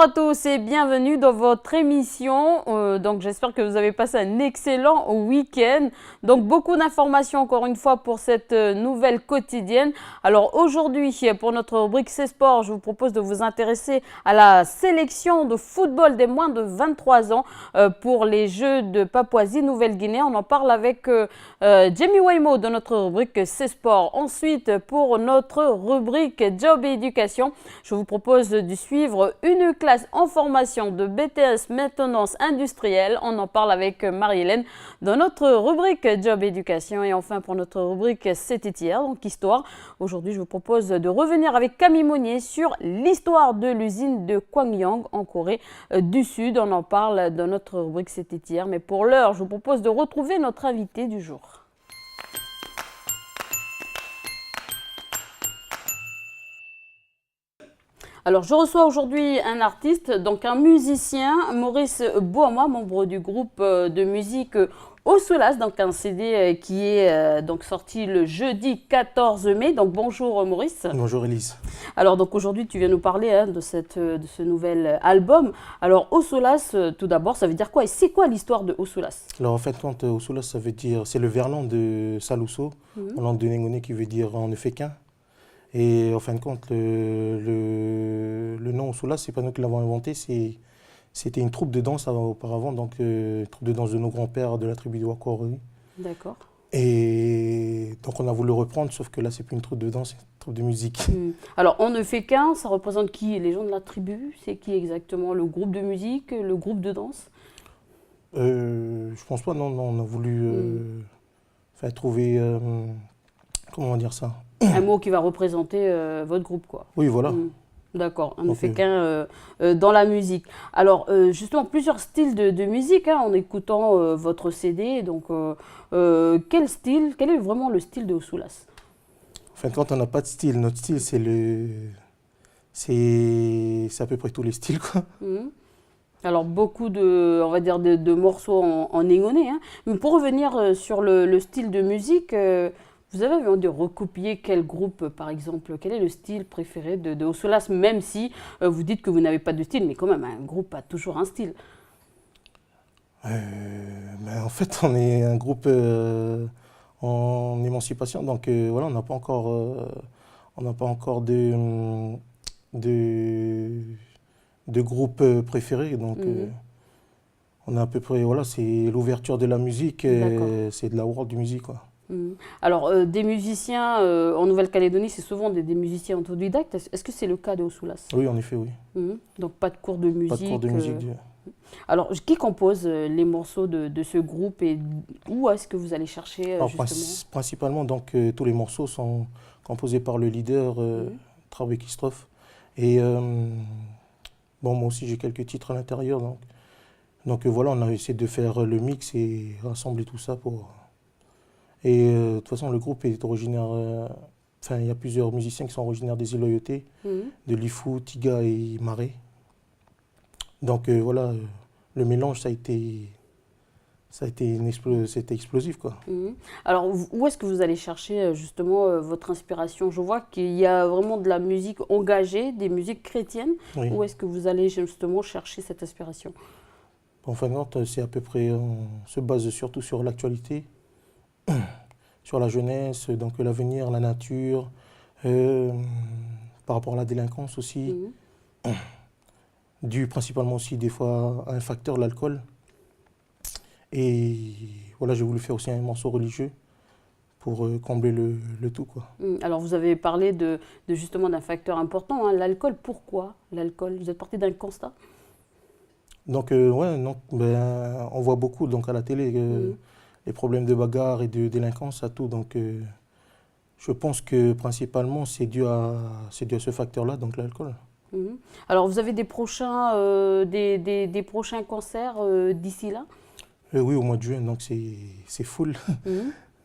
à tous et bienvenue dans votre émission. Donc j'espère que vous avez passé un excellent week-end. Donc beaucoup d'informations encore une fois pour cette nouvelle quotidienne. Alors aujourd'hui pour notre rubrique C'est Sport, je vous propose de vous intéresser à la sélection de football des moins de 23 ans pour les Jeux de Papouasie-Nouvelle-Guinée. On en parle avec Jamie Waymo de notre rubrique C'est Sport. Ensuite pour notre rubrique Job et Éducation, je vous propose de suivre une classe en formation de BTS maintenance industrielle. On en parle avec Marie-Hélène dans notre rubrique Job Éducation. Et enfin pour notre rubrique C'était hier, donc histoire. Aujourd'hui je vous propose de revenir avec Camille Monnier sur l'histoire de l'usine de Gwangyang en Corée du Sud. On en parle dans notre rubrique C'était hier. Mais pour l'heure je vous propose de retrouver notre invité du jour. Alors, je reçois aujourd'hui un artiste, donc un musicien, Maurice Bouama, membre du groupe de musique Osoulas, donc un CD qui est donc sorti le jeudi 14 mai. Donc, bonjour Maurice. Bonjour Elise. Alors, donc aujourd'hui, tu viens nous parler de ce nouvel album. Alors, Osoulas, tout d'abord, ça veut dire quoi? Et c'est quoi l'histoire de Osoulas? Alors, en fait, quand Osoulas, ça veut dire, c'est le verlan de Saluso, en langue de Néngone, qui veut dire on ne fait qu'un. Et en fin de compte, le nom Osoulas, c'est pas nous qui l'avons inventé, c'était une troupe de danse auparavant, donc troupe de danse de nos grands-pères de la tribu de Wakori. D'accord. Et donc on a voulu reprendre, sauf que là, c'est plus une troupe de danse, c'est une troupe de musique. Alors, on ne fait qu'un, ça représente qui? Les gens de la tribu? C'est qui exactement? Le groupe de musique, le groupe de danse? Je pense pas, non, on a voulu trouver, comment on va dire ça? Un mot qui va représenter votre groupe, quoi. Oui, voilà. D'accord, on ne fait qu'un dans la musique. Alors, justement, plusieurs styles de musique, hein, en écoutant votre CD. Donc, quel est vraiment le style de Osoulas? En fin de compte, on n'a pas de style. Notre style, c'est à peu près tous les styles, quoi. Alors, beaucoup on va dire, de morceaux en négoné, hein. Mais pour revenir sur le style de musique, vous avez envie de recopier quel groupe, par exemple? Quel est le style préféré de Osoulas, même si vous dites que vous n'avez pas de style, mais quand même, un groupe a toujours un style. En fait, on est un groupe en émancipation, donc voilà, on n'a pas encore de groupe préféré. Donc, on a à peu près, voilà, c'est l'ouverture de la musique, c'est de la world music, quoi. Alors, des musiciens en Nouvelle-Calédonie, c'est souvent des musiciens autodidactes. Est-ce que c'est le cas de Osoulas? Oui, en effet, oui. Donc, pas de cours de musique. Pas de cours de musique. Alors, qui compose les morceaux de ce groupe et où est-ce que vous allez chercher justement? Principalement, donc, tous les morceaux sont composés par le leader Trabé Kistroff. Et bon, moi aussi, j'ai quelques titres à l'intérieur. Donc voilà, on a essayé de faire le mix et rassembler tout ça pour... Et de toute façon, le groupe est originaire... Enfin, il y a plusieurs musiciens qui sont originaires des îles Loyauté, de Lifou, Tiga et Marais. Donc voilà, le mélange, c'était explosif, quoi. Alors, où est-ce que vous allez chercher justement votre inspiration? Je vois qu'il y a vraiment de la musique engagée, des musiques chrétiennes. Oui. Où est-ce que vous allez justement chercher cette inspiration? En fin de compte, c'est à peu près... On se base surtout sur l'actualité, sur la jeunesse, donc l'avenir, la nature, par rapport à la délinquance aussi, dû principalement aussi des fois à un facteur, l'alcool. Et voilà, j'ai voulu faire aussi un morceau religieux pour combler le tout, quoi. Alors vous avez parlé justement d'un facteur important, hein, l'alcool. Pourquoi l'alcool? Vous êtes parti d'un constat? Donc ouais, non, on voit beaucoup donc, à la télé les problèmes de bagarre et de délinquance, à tout. Donc je pense que principalement c'est dû à ce facteur-là, donc l'alcool. Alors vous avez des prochains concerts d'ici là? Oui, au mois de juin, donc c'est full.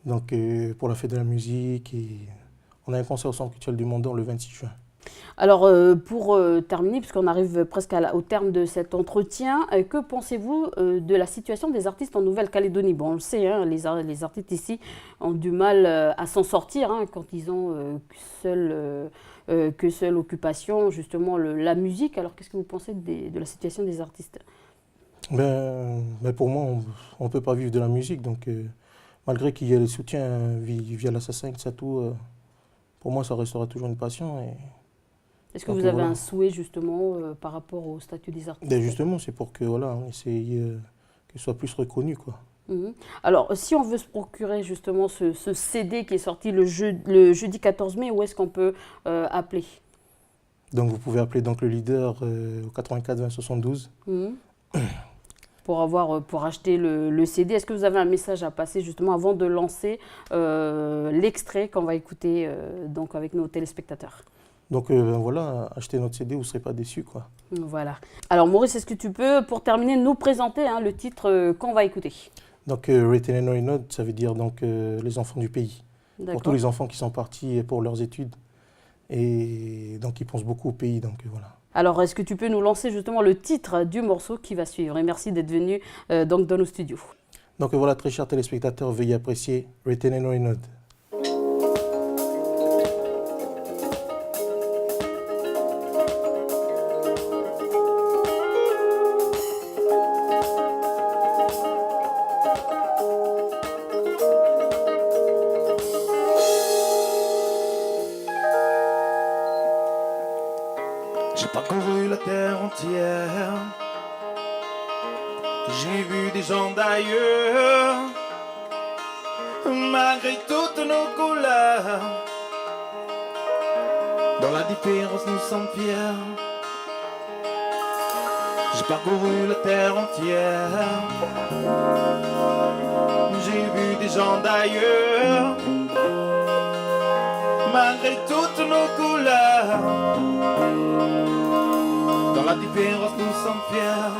Donc pour la fête de la musique, et on a un concert au Centre culturel du Mont d'Or le 26 juin. Alors, pour terminer, puisqu'on arrive presque au terme de cet entretien, que pensez-vous de la situation des artistes en Nouvelle-Calédonie? Bon, on le sait, hein, les artistes ici ont du mal à s'en sortir hein, quand ils ont que seule occupation, justement, la musique. Alors, qu'est-ce que vous pensez de la situation des artistes? Ben, pour moi, on ne peut pas vivre de la musique, donc malgré qu'il y ait le soutien via l'Assassin Satou, pour moi, ça restera toujours une passion. Est-ce que vous avez un souhait justement par rapport au statut des artistes? Ben justement, c'est pour que voilà, on essaye que ce soit plus reconnu, quoi. Alors, si on veut se procurer justement ce CD qui est sorti le jeudi 14 mai, où est-ce qu'on peut appeler? Donc, vous pouvez appeler donc le leader au 84 20 72. Pour acheter le CD. Est-ce que vous avez un message à passer justement avant de lancer l'extrait qu'on va écouter donc avec nos téléspectateurs? Donc voilà, achetez notre CD, vous ne serez pas déçus, quoi. Voilà. Alors Maurice, est-ce que tu peux, pour terminer, nous présenter hein, le titre qu'on va écouter? Donc Retain No Inod, ça veut dire donc les enfants du pays. Pour tous les enfants qui sont partis pour leurs études. Et donc ils pensent beaucoup au pays, donc voilà. Alors est-ce que tu peux nous lancer justement le titre du morceau qui va suivre? Et merci d'être venu donc dans nos studios. Donc voilà, très chers téléspectateurs, veuillez apprécier Retain No Inod. J'ai parcouru la terre entière, j'ai vu des gens d'ailleurs, malgré toutes nos couleurs, dans la différence nous sommes fiers. J'ai parcouru la terre entière, j'ai vu des gens d'ailleurs, malgré toutes nos couleurs, dans la différence nous sommes fiers.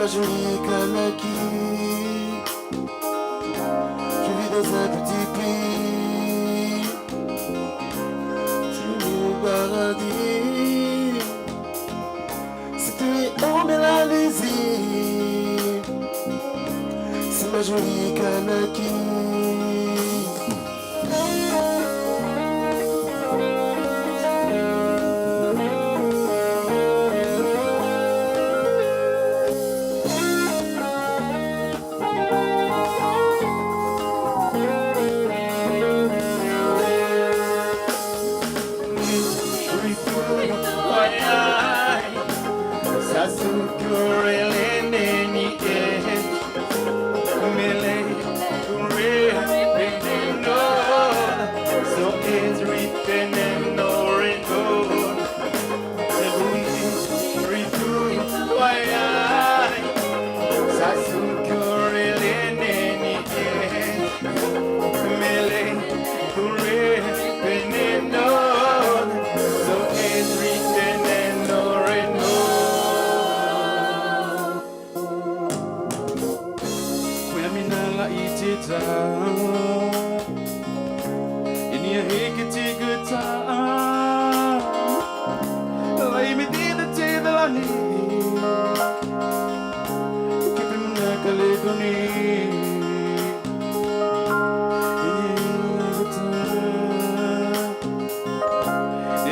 Jolie Kanaki, je vis dans un petit pays, je vis au paradis, si tu es en Mélanésie, c'est ma jolie Kanaki.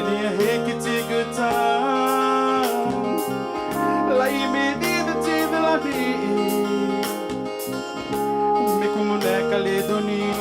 Media hekitiga la imedida tive la bi me como na Caledônia.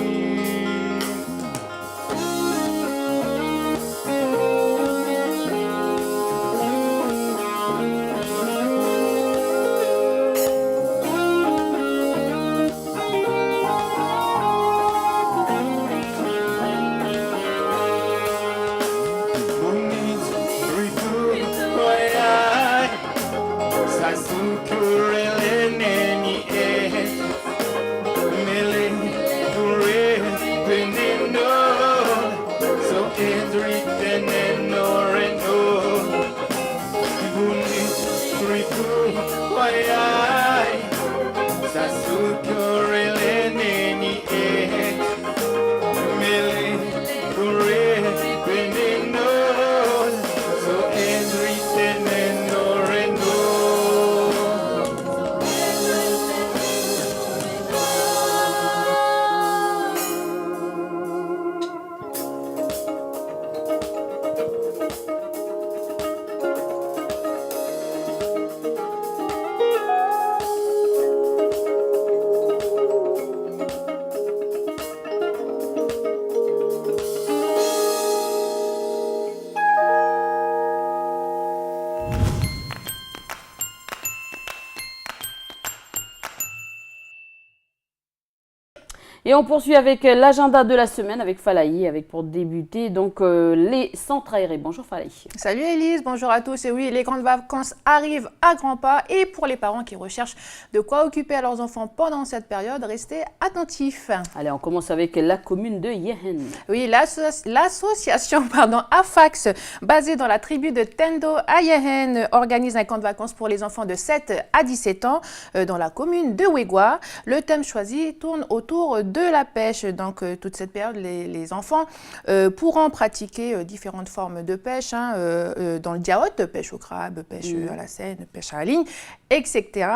Et on poursuit avec l'agenda de la semaine avec Falaï, avec pour débuter donc les centres aérés. Bonjour Falaï. Salut Elise, bonjour à tous. Et oui, les grandes vacances arrivent à grands pas et pour les parents qui recherchent de quoi occuper à leurs enfants pendant cette période, restez attentifs. Allez, on commence avec la commune de Yehen. Oui, l'association AFAX, basée dans la tribu de Tendo à Yehen, organise un camp de vacances pour les enfants de 7 à 17 ans dans la commune de Wegwa. Le thème choisi tourne autour de la pêche. Donc, toute cette période, les enfants pourront pratiquer différentes formes de pêche dans le diaote, pêche au crabe, pêche à la seine, pêche à la ligne, etc.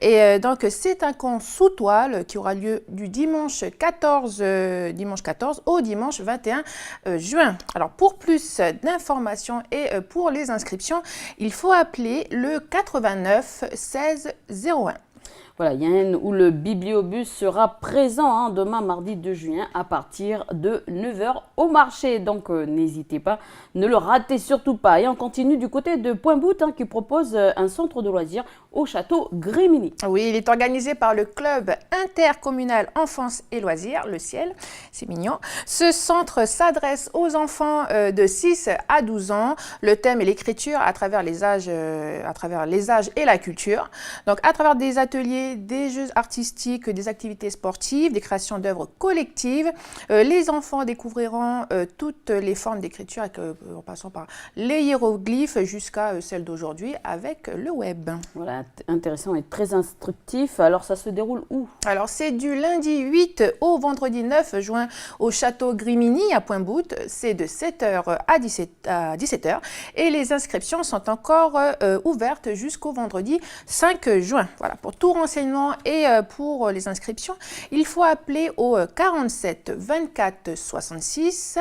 Et donc, c'est un camp sous toile qui aura lieu du dimanche 14 au dimanche 21 juin. Alors, pour plus d'informations et pour les inscriptions, il faut appeler le 89 16 01. Voilà, Yehen où le bibliobus sera présent demain mardi 2 juin à partir de 9h au marché. Donc n'hésitez pas, ne le ratez surtout pas. Et on continue du côté de Pointe-Boute qui propose un centre de loisirs au château Grimini. Oui, il est organisé par le club intercommunal enfance et loisirs, le Ciel, c'est mignon. Ce centre s'adresse aux enfants de 6 à 12 ans. Le thème est l'écriture à travers les âges et la culture. Donc à travers des ateliers, des jeux artistiques, des activités sportives, des créations d'œuvres collectives. Les enfants découvriront toutes les formes d'écriture, en passant par les hiéroglyphes jusqu'à celles d'aujourd'hui avec le web. Voilà, intéressant et très instructif. Alors, ça se déroule où? Alors, c'est du lundi 8 au vendredi 9 juin au château Grimini à Pointe-Boute. C'est de 7h à 17h. Et les inscriptions sont encore ouvertes jusqu'au vendredi 5 juin. Voilà, pour tout renseignement et pour les inscriptions, il faut appeler au 47 24 66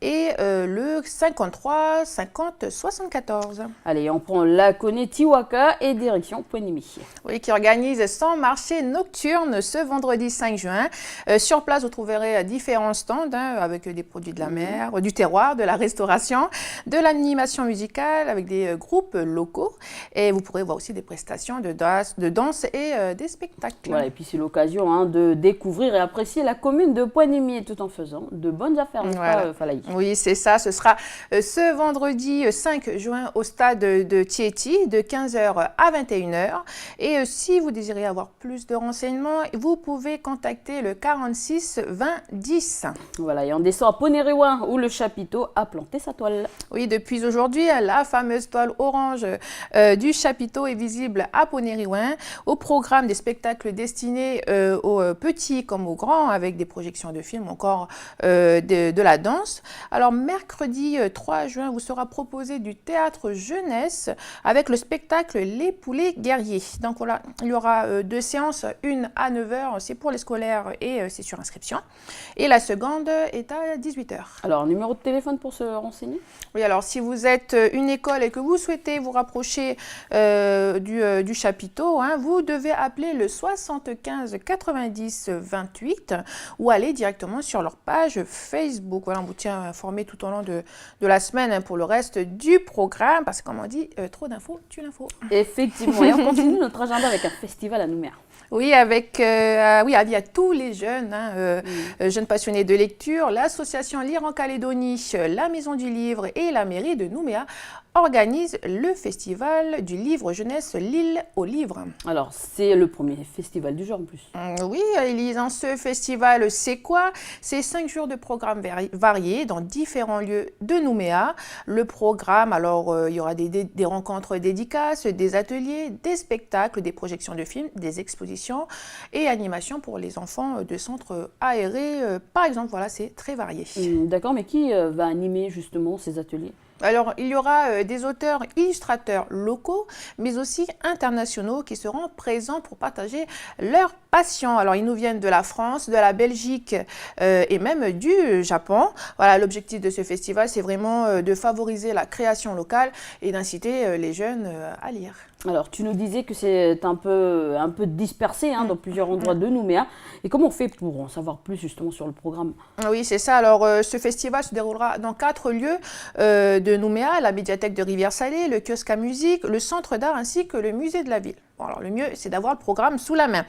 et le 53 50 74. Allez, on prend la Tiwaka et direction Pointe-Nimi. Oui, qui organise son marché nocturne ce vendredi 5 juin. Sur place, vous trouverez différents stands avec des produits de la mer, du terroir, de la restauration, de l'animation musicale avec des groupes locaux. Et vous pourrez voir aussi des prestations de danse et des spectacles. Voilà, et puis c'est l'occasion de découvrir et apprécier la commune de Pointe-Nimi tout en faisant de bonnes affaires, n'est-ce pas, Falaï? Oui, c'est ça. Ce sera ce vendredi 5 juin au stade de Tieti de 15h à 21h. Et si vous désirez avoir plus de renseignements, vous pouvez contacter le 46 20 10. Voilà, et on descend à Poneriwan où le chapiteau a planté sa toile. Oui, depuis aujourd'hui, la fameuse toile orange du chapiteau est visible à Poneriwan. Au programme des spectacles destinés aux petits comme aux grands avec des projections de films, encore de la danse. Alors, mercredi 3 juin, vous sera proposé du théâtre jeunesse avec le spectacle Les Poulets Guerriers. Donc voilà, il y aura 2 séances, une à 9 h, c'est pour les scolaires et c'est sur inscription. Et la seconde est à 18 h. Alors, numéro de téléphone pour se renseigner? Oui, alors si vous êtes une école et que vous souhaitez vous rapprocher du chapiteau, hein, vous devez appeler le 75 90 28 ou aller directement sur leur page Facebook. Voilà, on vous tient informé tout au long de la semaine, hein, pour le reste du programme, parce que comme on dit, trop d'infos tue l'info. Effectivement, et on continue notre agenda avec un festival à Nouméa. Oui, avec avis à tous les jeunes, hein, jeunes passionnés de lecture, l'association Lire en Calédonie, la Maison du Livre et la mairie de Nouméa organisent le festival du livre jeunesse L'Île aux livres. Alors, c'est le premier festival du genre en plus. Oui, Elise, hein, ce festival, c'est quoi? C'est 5 jours de programmes variés dans différents lieux de Nouméa. Le programme, alors, il y aura des rencontres dédicaces, des ateliers, des spectacles, des projections de films, des expositions et animations pour les enfants de centres aérés, par exemple. Voilà, c'est très varié. D'accord, mais qui va animer justement ces ateliers? Alors, il y aura des auteurs, illustrateurs locaux, mais aussi internationaux qui seront présents pour partager leur passion. Alors, ils nous viennent de la France, de la Belgique et même du Japon. Voilà, l'objectif de ce festival, c'est vraiment de favoriser la création locale et d'inciter les jeunes à lire. Alors, tu nous disais que c'est un peu dispersé, hein, dans plusieurs endroits de Nouméa. Et comment on fait pour en savoir plus justement sur le programme? Oui, c'est ça. Alors, ce festival se déroulera dans 4 lieux de Nouméa, la médiathèque de Rivière-Salée, le kiosque à musique, le centre d'art ainsi que le musée de la ville. Bon, alors, le mieux, c'est d'avoir le programme sous la main.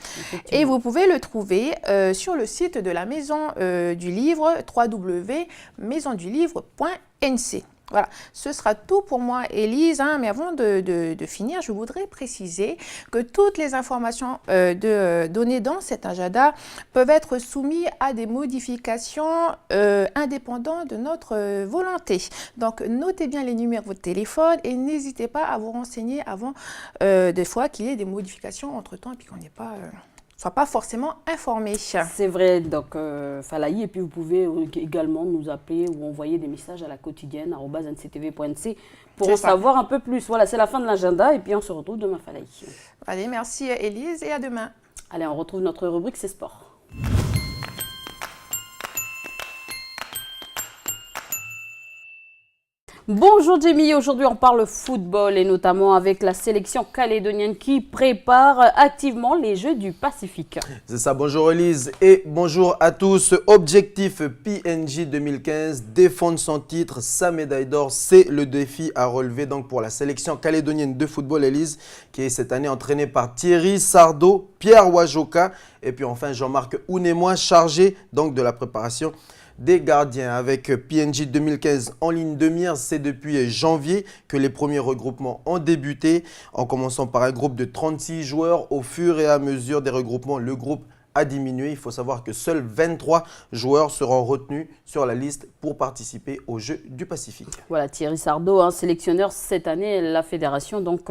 Et vous pouvez le trouver sur le site de la Maison du Livre, www.maisondulivre.nc. Voilà, ce sera tout pour moi, Élise, hein, mais avant de finir, je voudrais préciser que toutes les informations données dans cet agenda peuvent être soumises à des modifications indépendantes de notre volonté. Donc, notez bien les numéros de téléphone et n'hésitez pas à vous renseigner avant des fois qu'il y ait des modifications entre-temps et puis qu'on n'ait pas... soit pas forcément informé. C'est vrai, donc Falaï, et puis vous pouvez également nous appeler ou envoyer des messages à la quotidienne @nctv.nc pour en savoir un peu plus. Voilà, c'est la fin de l'agenda et puis on se retrouve demain, Falaï. Allez, merci Élise et à demain. Allez, on retrouve notre rubrique C'est Sport. Bonjour Jamie, aujourd'hui on parle football et notamment avec la sélection calédonienne qui prépare activement les Jeux du Pacifique. C'est ça, bonjour Elise et bonjour à tous. Objectif PNJ 2015, défendre son titre, sa médaille d'or, c'est le défi à relever donc pour la sélection calédonienne de football, Elise, qui est cette année entraînée par Thierry Sardo, Pierre Wajoka et puis enfin Jean-Marc Ounémois, chargé donc de la préparation des gardiens. Avec PNJ 2015 en ligne de mire, c'est depuis janvier que les premiers regroupements ont débuté, en commençant par un groupe de 36 joueurs. Au fur et à mesure des regroupements, le groupe a diminué. Il faut savoir que seuls 23 joueurs seront retenus sur la liste pour participer aux Jeux du Pacifique. Voilà, Thierry Sardo, hein, sélectionneur cette année, la fédération donc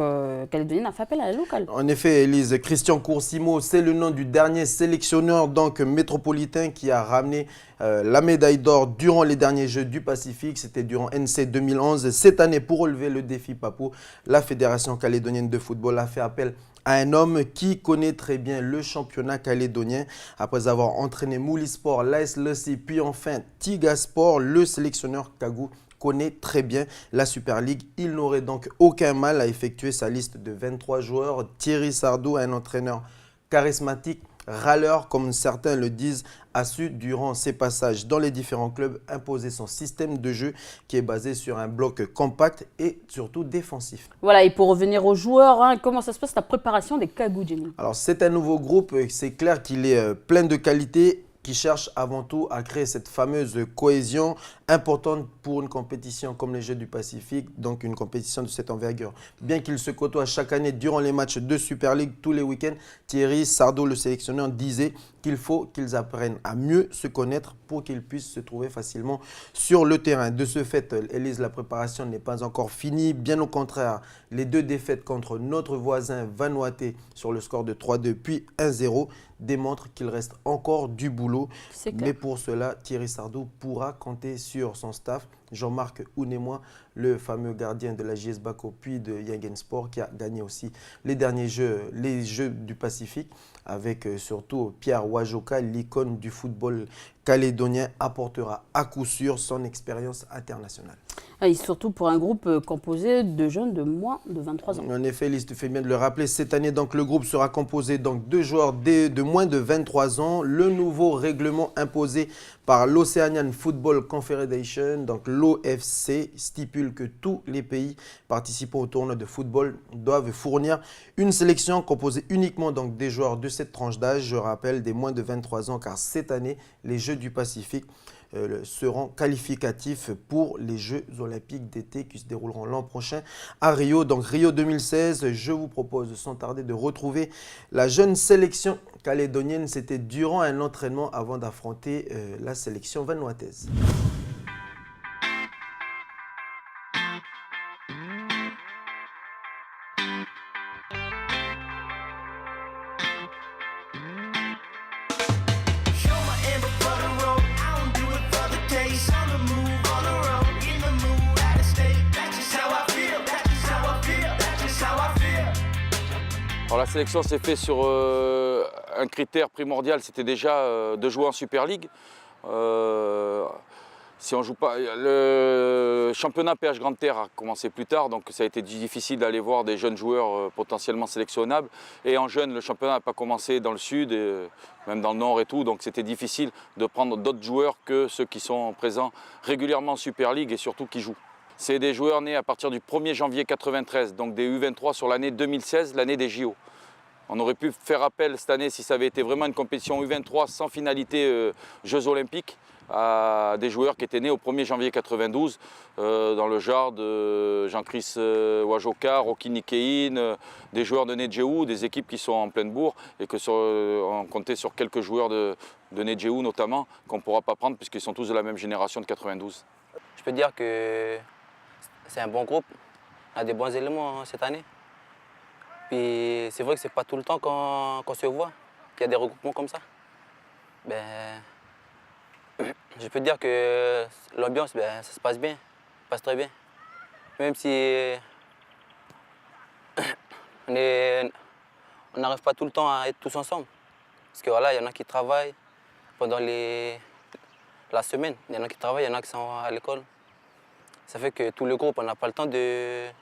calédonienne a fait appel à la locale. En effet, Elise, Christian Coursimo, c'est le nom du dernier sélectionneur donc métropolitain qui a ramené la médaille d'or durant les derniers Jeux du Pacifique. C'était durant NC 2011. Cette année, pour relever le défi Papou, la Fédération calédonienne de football a fait appel à un homme qui connaît très bien le championnat calédonien. Après avoir entraîné Moulisport, l'AS Lussi, puis enfin Tigasport, le sélectionneur Kagou connaît très bien la Super League. Il n'aurait donc aucun mal à effectuer sa liste de 23 joueurs. Thierry Sardo, un entraîneur charismatique, râleur, comme certains le disent, a su, durant ses passages dans les différents clubs, imposer son système de jeu qui est basé sur un bloc compact et surtout défensif. Voilà, et pour revenir aux joueurs, hein, comment ça se passe la préparation des Kagou, Jamie? Alors, c'est un nouveau groupe, c'est clair qu'il est plein de qualités, qui cherche avant tout à créer cette fameuse cohésion importante pour une compétition comme les Jeux du Pacifique, donc une compétition de cette envergure. Bien qu'ils se côtoient chaque année durant les matchs de Super League tous les week-ends, Thierry Sardo, le sélectionneur, disait qu'il faut qu'ils apprennent à mieux se connaître pour qu'ils puissent se trouver facilement sur le terrain. De ce fait, Élise, la préparation n'est pas encore finie. Bien au contraire, les 2 défaites contre notre voisin Vanuatu sur le score de 3-2 puis 1-0 démontrent qu'il reste encore du boulot. Mais pour cela, Thierry Sardo pourra compter sur sur son staff, Jean-Marc Ounémois, le fameux gardien de la JS Bako puis de Yingen Sport, qui a gagné aussi les derniers Jeux, les Jeux du Pacifique, avec surtout Pierre Wajoka, l'icône du football calédonien, apportera à coup sûr son expérience internationale. Et surtout pour un groupe composé de jeunes de moins de 23 ans. En effet, Lise, tu fais bien de le rappeler, cette année, donc, le groupe sera composé donc, de joueurs de moins de 23 ans. Le nouveau règlement imposé par l'Oceanian Football Confederation, donc l'OFC, stipule que tous les pays participant au tournoi de football doivent fournir une sélection composée uniquement donc, des joueurs de cette tranche d'âge, je rappelle, des moins de 23 ans, car cette année, les Jeux du Pacifique seront qualificatifs pour les Jeux olympiques d'été qui se dérouleront l'an prochain à Rio. Donc Rio 2016, je vous propose sans tarder de retrouver la jeune sélection calédonienne. C'était durant un entraînement avant d'affronter la sélection vanuataise. Alors la sélection s'est faite sur un critère primordial, c'était déjà de jouer en Super League. Si on joue pas, le championnat PH Grande Terre a commencé plus tard, donc ça a été difficile d'aller voir des jeunes joueurs potentiellement sélectionnables. Et en jeune, le championnat n'a pas commencé dans le sud, et même dans le nord et tout, donc c'était difficile de prendre d'autres joueurs que ceux qui sont présents régulièrement en Super League et surtout qui jouent. C'est des joueurs nés à partir du 1er janvier 93, donc des U23 sur l'année 2016, l'année des JO. On aurait pu faire appel cette année, si ça avait été vraiment une compétition U23 sans finalité Jeux Olympiques, à des joueurs qui étaient nés au 1er janvier 92, dans le genre de Jean-Chris Wajoka, Rocky Nikein, des joueurs de Nedjeou, des équipes qui sont en pleine bourre, et que on comptait sur quelques joueurs de Nedjeou notamment, qu'on ne pourra pas prendre puisqu'ils sont tous de la même génération de 92. Je peux dire que c'est un bon groupe, on a des bons éléments cette année. Puis c'est vrai que c'est pas tout le temps qu'on se voit, qu'il y a des regroupements comme ça. Ben, je peux dire que l'ambiance, ben, ça se passe bien, ça se passe très bien. Même si on n'arrive pas tout le temps à être tous ensemble. Parce que voilà, il y en a qui travaillent pendant la semaine, il y en a qui travaillent, il y en a qui sont à l'école. Ça fait que tout le groupe, on n'a pas le temps d'être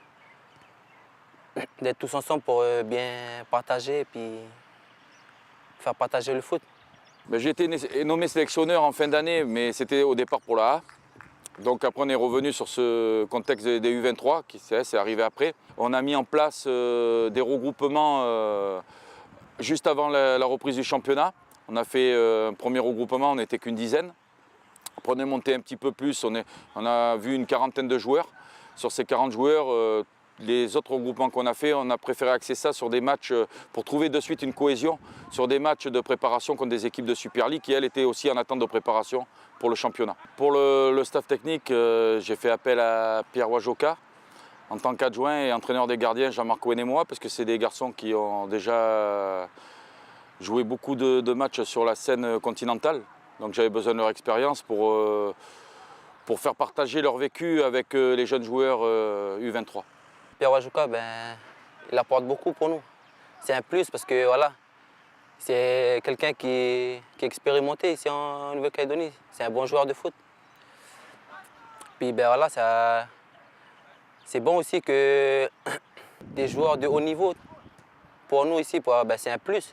tous ensemble pour bien partager et puis faire partager le foot. J'ai été nommé sélectionneur en fin d'année, mais c'était au départ pour la A. Donc après on est revenu sur ce contexte des U23, c'est arrivé après. On a mis en place des regroupements juste avant la reprise du championnat. On a fait un premier regroupement, on n'était qu'une dizaine. Après on est monté un petit peu plus, on a vu une quarantaine de joueurs. Sur ces 40 joueurs, les autres regroupements qu'on a fait, on a préféré axer ça sur des matchs pour trouver de suite une cohésion, sur des matchs de préparation contre des équipes de Super League qui, elles, étaient aussi en attente de préparation pour le championnat. Pour le staff technique, j'ai fait appel à Pierre Wajoka en tant qu'adjoint et entraîneur des gardiens, Jean-Marc Ouénémois, parce que c'est des garçons qui ont déjà joué beaucoup de matchs sur la scène continentale. Donc j'avais besoin de leur expérience pour faire partager leur vécu avec les jeunes joueurs U23. Pierre Wajoka, ben, il apporte beaucoup pour nous. C'est un plus parce que voilà, c'est quelqu'un qui est expérimenté ici en Nouvelle-Calédonie. C'est un bon joueur de foot. Puis ben, voilà, c'est bon aussi que des joueurs de haut niveau, pour nous ici, ben, c'est un plus.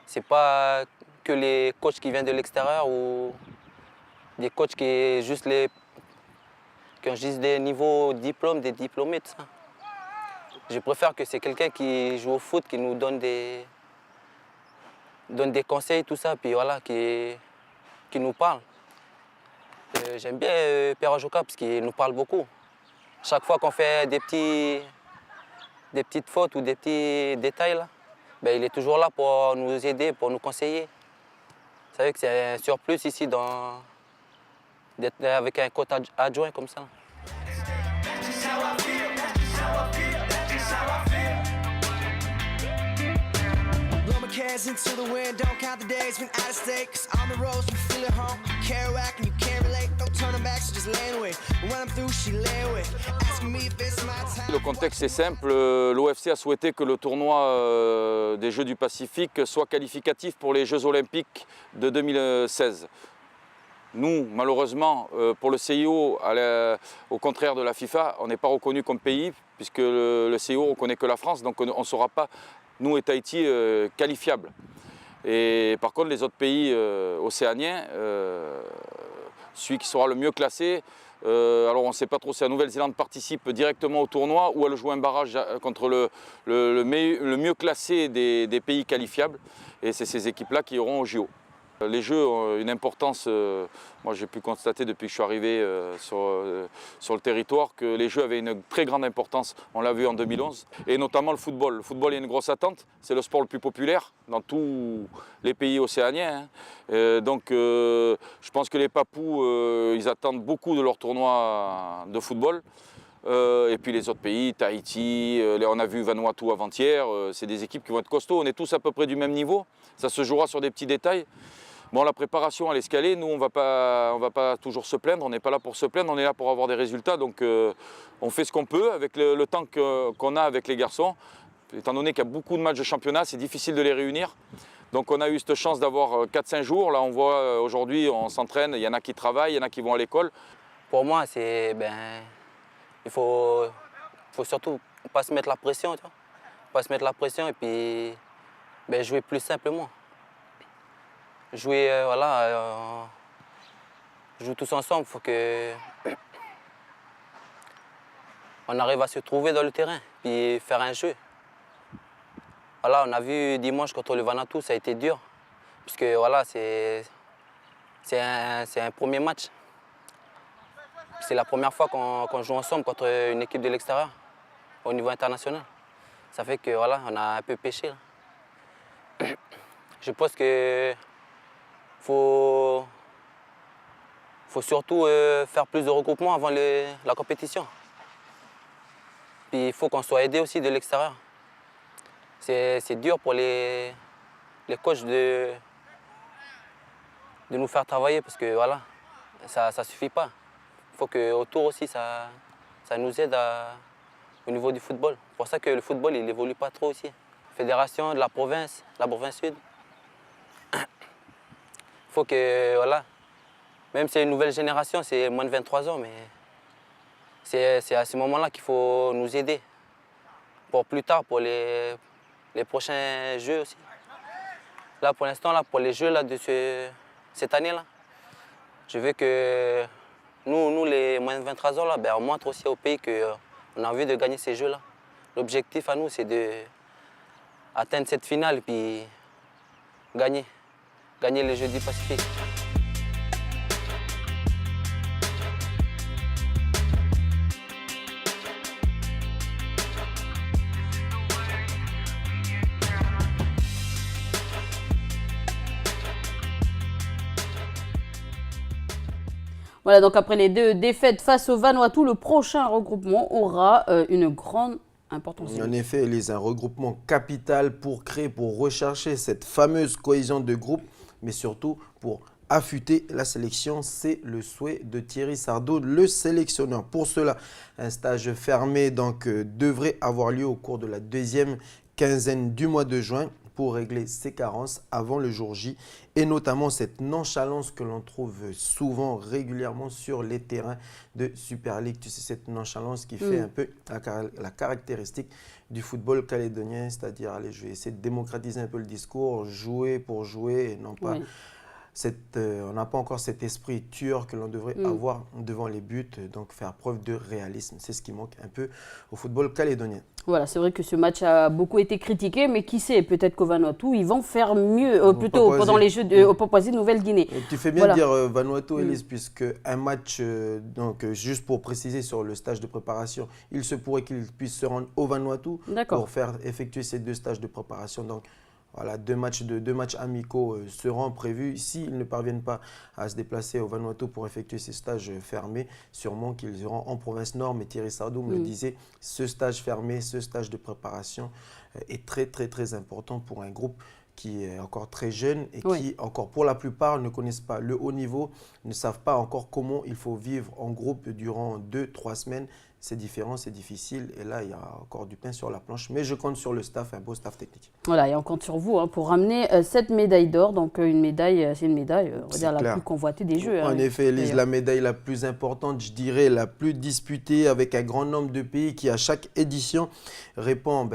C'est pas que les coachs qui viennent de l'extérieur ou des coachs qui ont juste des niveaux diplômes, des diplômés, tout ça. Je préfère que c'est quelqu'un qui joue au foot, qui nous donne des conseils, tout ça, puis voilà, qui nous parle. J'aime bien Pierre Wajoka parce qu'il nous parle beaucoup. Chaque fois qu'on fait des petites fautes ou des petits détails, là, ben, il est toujours là pour nous aider, pour nous conseiller. Vous savez que c'est un surplus ici d'être avec un coach adjoint comme ça. cares into the wind, don't count the days been out of state. Cause on the roads we feel at home. Kerouac and you can't relate, no turning back, so just lay away. When I'm through, she lay away. Asking me if it's my time. Le contexte est simple, l'OFC a souhaité que le tournoi des Jeux du Pacifique soit qualificatif pour les Jeux Olympiques de 2016. Nous, malheureusement, pour le CIO, au contraire de la FIFA, on n'est pas reconnu comme pays, puisque le CIO ne reconnaît que la France, donc on ne sera pas, nous et Tahiti, qualifiables. Et par contre, les autres pays océaniens, celui qui sera le mieux classé, alors on ne sait pas trop si la Nouvelle-Zélande participe directement au tournoi ou elle joue un barrage contre le mieux classé des pays qualifiables. Et c'est ces équipes-là qui iront au JO. Les Jeux ont une importance, moi j'ai pu constater depuis que je suis arrivé sur le territoire que les Jeux avaient une très grande importance, on l'a vu en 2011, et notamment le football. Le football, il y a une grosse attente, c'est le sport le plus populaire dans tous les pays océaniens. Donc je pense que les Papous, ils attendent beaucoup de leur tournoi de football. Et puis les autres pays, Tahiti, on a vu Vanuatu avant-hier, c'est des équipes qui vont être costauds, on est tous à peu près du même niveau, ça se jouera sur des petits détails. Bon, la préparation à l'escalier, nous on va pas toujours se plaindre, on n'est pas là pour se plaindre, on est là pour avoir des résultats, donc on fait ce qu'on peut avec le temps qu'on a avec les garçons. Étant donné qu'il y a beaucoup de matchs de championnat, c'est difficile de les réunir. Donc on a eu cette chance d'avoir 4-5 jours, là on voit aujourd'hui on s'entraîne, il y en a qui travaillent, il y en a qui vont à l'école. Pour moi, c'est il faut surtout pas se mettre la pression, tu vois. Pas se mettre la pression et puis jouer plus simplement. Jouer, joue tous ensemble, il faut que on arrive à se trouver dans le terrain puis faire un jeu. Voilà, on a vu dimanche contre le Vanuatu, ça a été dur, puisque voilà, c'est un premier match. C'est la première fois qu'on joue ensemble contre une équipe de l'extérieur, au niveau international. Ça fait que voilà, on a un peu pêché là. Je pense que faut surtout faire plus de regroupements avant la compétition. Puis il faut qu'on soit aidé aussi de l'extérieur. C'est dur pour les coachs de nous faire travailler parce que voilà, ça ne suffit pas. Il faut qu'autour aussi ça nous aide au niveau du football. C'est pour ça que le football il évolue pas trop aussi. Fédération de la province sud. Il faut que, voilà, même si c'est une nouvelle génération, c'est moins de 23 ans, mais c'est à ce moment-là qu'il faut nous aider. Pour plus tard, pour les prochains Jeux aussi. Là, pour l'instant, pour les Jeux là, de cette année-là, je veux que nous les moins de 23 ans, là, on montre aussi au pays qu'on a envie de gagner ces Jeux-là. L'objectif à nous, c'est d'atteindre cette finale et puis gagner les Jeux du Pacifique. Voilà, donc après les 2 défaites face au Vanuatu, le prochain regroupement aura une grande importance. En effet, Elise, un regroupement capital pour rechercher cette fameuse cohésion de groupe, mais surtout pour affûter la sélection. C'est le souhait de Thierry Sardo, le sélectionneur. Pour cela, un stage fermé devrait avoir lieu au cours de la 2e quinzaine du mois de juin pour régler ses carences avant le jour J et notamment cette nonchalance que l'on trouve souvent, régulièrement sur les terrains de Super League. Tu sais, cette nonchalance qui fait un peu la caractéristique du football calédonien, c'est-à-dire, allez, je vais essayer de démocratiser un peu le discours, jouer pour jouer et non pas... on n'a pas encore cet esprit tueur que l'on devrait avoir devant les buts, donc faire preuve de réalisme. C'est ce qui manque un peu au football calédonien. Voilà, c'est vrai que ce match a beaucoup été critiqué, mais qui sait, peut-être qu'au Vanuatu, ils vont faire mieux, plutôt pendant les Jeux au Papouasie-Nouvelle-Guinée. Tu fais bien de dire Vanuatu, Elise, puisque un match, juste pour préciser sur le stage de préparation, il se pourrait qu'il puisse se rendre au Vanuatu pour faire effectuer ces 2 stages de préparation. Donc, voilà, 2 matchs amicaux seront prévus. S'ils ne parviennent pas à se déplacer au Vanuatu pour effectuer ces stages fermés, sûrement qu'ils iront en province nord. Mais Thierry Sardo me le disait, ce stage fermé, ce stage de préparation est très très très important pour un groupe qui est encore très jeune et Oui. qui, encore pour la plupart, ne connaissent pas le haut niveau, ne savent pas encore comment il faut vivre en groupe durant 2-3 semaines. C'est différent, c'est difficile. Et là, il y a encore du pain sur la planche. Mais je compte sur le staff, un beau staff technique. Voilà, et on compte sur vous pour ramener cette médaille d'or. Donc une médaille, c'est une médaille, on va dire, la plus convoitée des Jeux. En effet, Elise, d'ailleurs. la médaille la plus importante, je dirais, la plus disputée avec un grand nombre de pays qui, à chaque édition, répond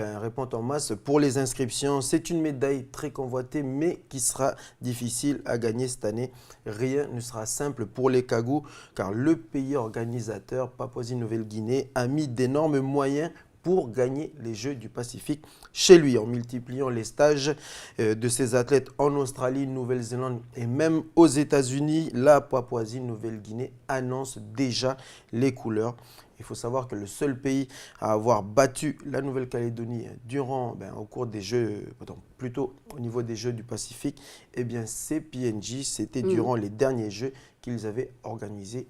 en masse pour les inscriptions. C'est une médaille très convoitée, mais qui sera difficile à gagner cette année. Rien ne sera simple pour les Kagous, car le pays organisateur, Papouasie-Nouvelle-Guinée, a mis d'énormes moyens pour gagner les Jeux du Pacifique chez lui, en multipliant les stages de ses athlètes en Australie, Nouvelle-Zélande et même aux États-Unis. La Papouasie-Nouvelle-Guinée annonce déjà les couleurs. Il faut savoir que le seul pays à avoir battu la Nouvelle-Calédonie au cours des Jeux, plutôt au niveau des Jeux du Pacifique, c'est PNG. C'était durant les derniers Jeux qu'ils avaient organisés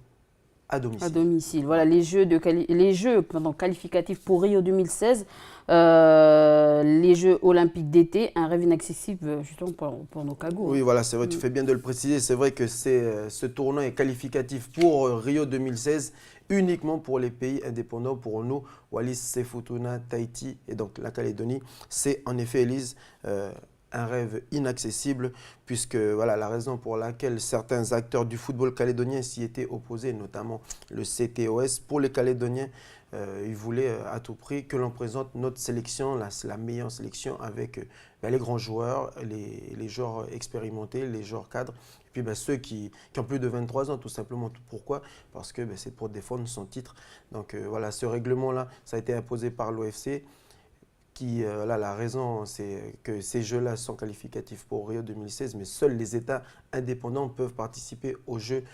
à domicile. À domicile. Voilà, les Jeux qualificatifs pour Rio 2016, les Jeux olympiques d'été, un rêve inaccessible justement pour nos Kagous. Oui, voilà, c'est vrai, tu fais bien de le préciser. C'est vrai que ce tournoi est qualificatif pour Rio 2016, uniquement pour les pays indépendants. Pour nous, Wallis, Sefoutuna, Tahiti et donc la Calédonie, c'est en effet, Elise, un rêve inaccessible, puisque voilà la raison pour laquelle certains acteurs du football calédonien s'y étaient opposés, notamment le CTOS. Pour les Calédoniens, ils voulaient à tout prix que l'on présente notre sélection, la meilleure sélection avec les grands joueurs, les joueurs expérimentés, les joueurs cadres, et puis ceux qui ont plus de 23 ans, tout simplement. Pourquoi? Parce que c'est pour défendre son titre. Donc voilà, ce règlement-là, ça a été imposé par l'OFC. La raison, c'est que ces Jeux-là sont qualificatifs pour Rio 2016, mais seuls les États indépendants peuvent participer aux Jeux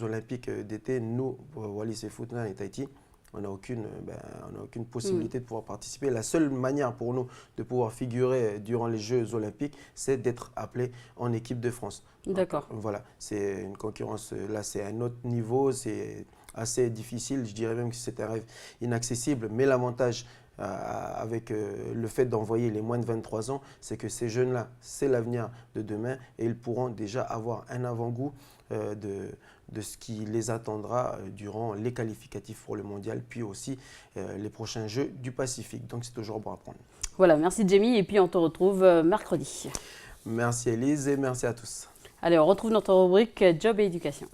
olympiques d'été. Nous, Wallis et Futuna et Tahiti, on n'a aucune possibilité de pouvoir participer. La seule manière pour nous de pouvoir figurer durant les Jeux olympiques, c'est d'être appelé en équipe de France. D'accord. Voilà, c'est une concurrence, là c'est un autre niveau, c'est assez difficile, je dirais même que c'est un rêve inaccessible, mais l'avantage avec le fait d'envoyer les moins de 23 ans, c'est que ces jeunes-là, c'est l'avenir de demain et ils pourront déjà avoir un avant-goût de ce qui les attendra durant les qualificatifs pour le mondial, puis aussi les prochains Jeux du Pacifique. Donc c'est toujours bon à prendre. Voilà, merci Jamie et puis on te retrouve mercredi. Merci Elise et merci à tous. Allez, on retrouve notre rubrique Job et Éducation.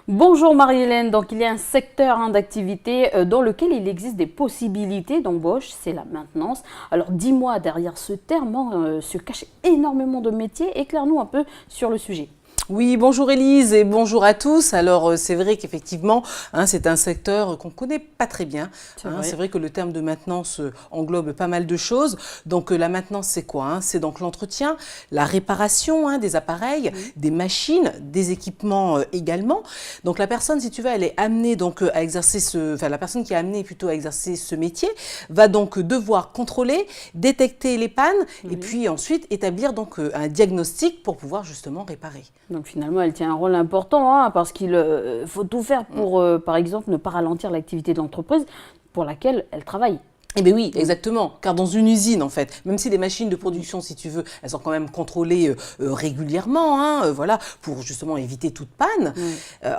Bonjour Marie-Hélène, donc il y a un secteur d'activité dans lequel il existe des possibilités d'embauche, c'est la maintenance. Alors dis-moi, derrière ce terme se cache énormément de métiers, éclaire-nous un peu sur le sujet. Oui, bonjour Élise et bonjour à tous. Alors c'est vrai qu'effectivement, c'est un secteur qu'on ne connaît pas très bien. C'est vrai que le terme de maintenance englobe pas mal de choses. Donc la maintenance, c'est quoi? C'est donc l'entretien, la réparation des appareils, des machines, des équipements également. Donc la personne, si tu veux, elle est amenée donc à exercer la personne qui est amenée plutôt à exercer ce métier va donc devoir contrôler, détecter les pannes et puis ensuite établir donc un diagnostic pour pouvoir justement réparer. Donc finalement, elle tient un rôle important parce qu'il faut tout faire pour, par exemple, ne pas ralentir l'activité de l'entreprise pour laquelle elle travaille. Eh bien oui, exactement, car dans une usine en fait, même si les machines de production, si tu veux, elles sont quand même contrôlées régulièrement, voilà, pour justement éviter toute panne,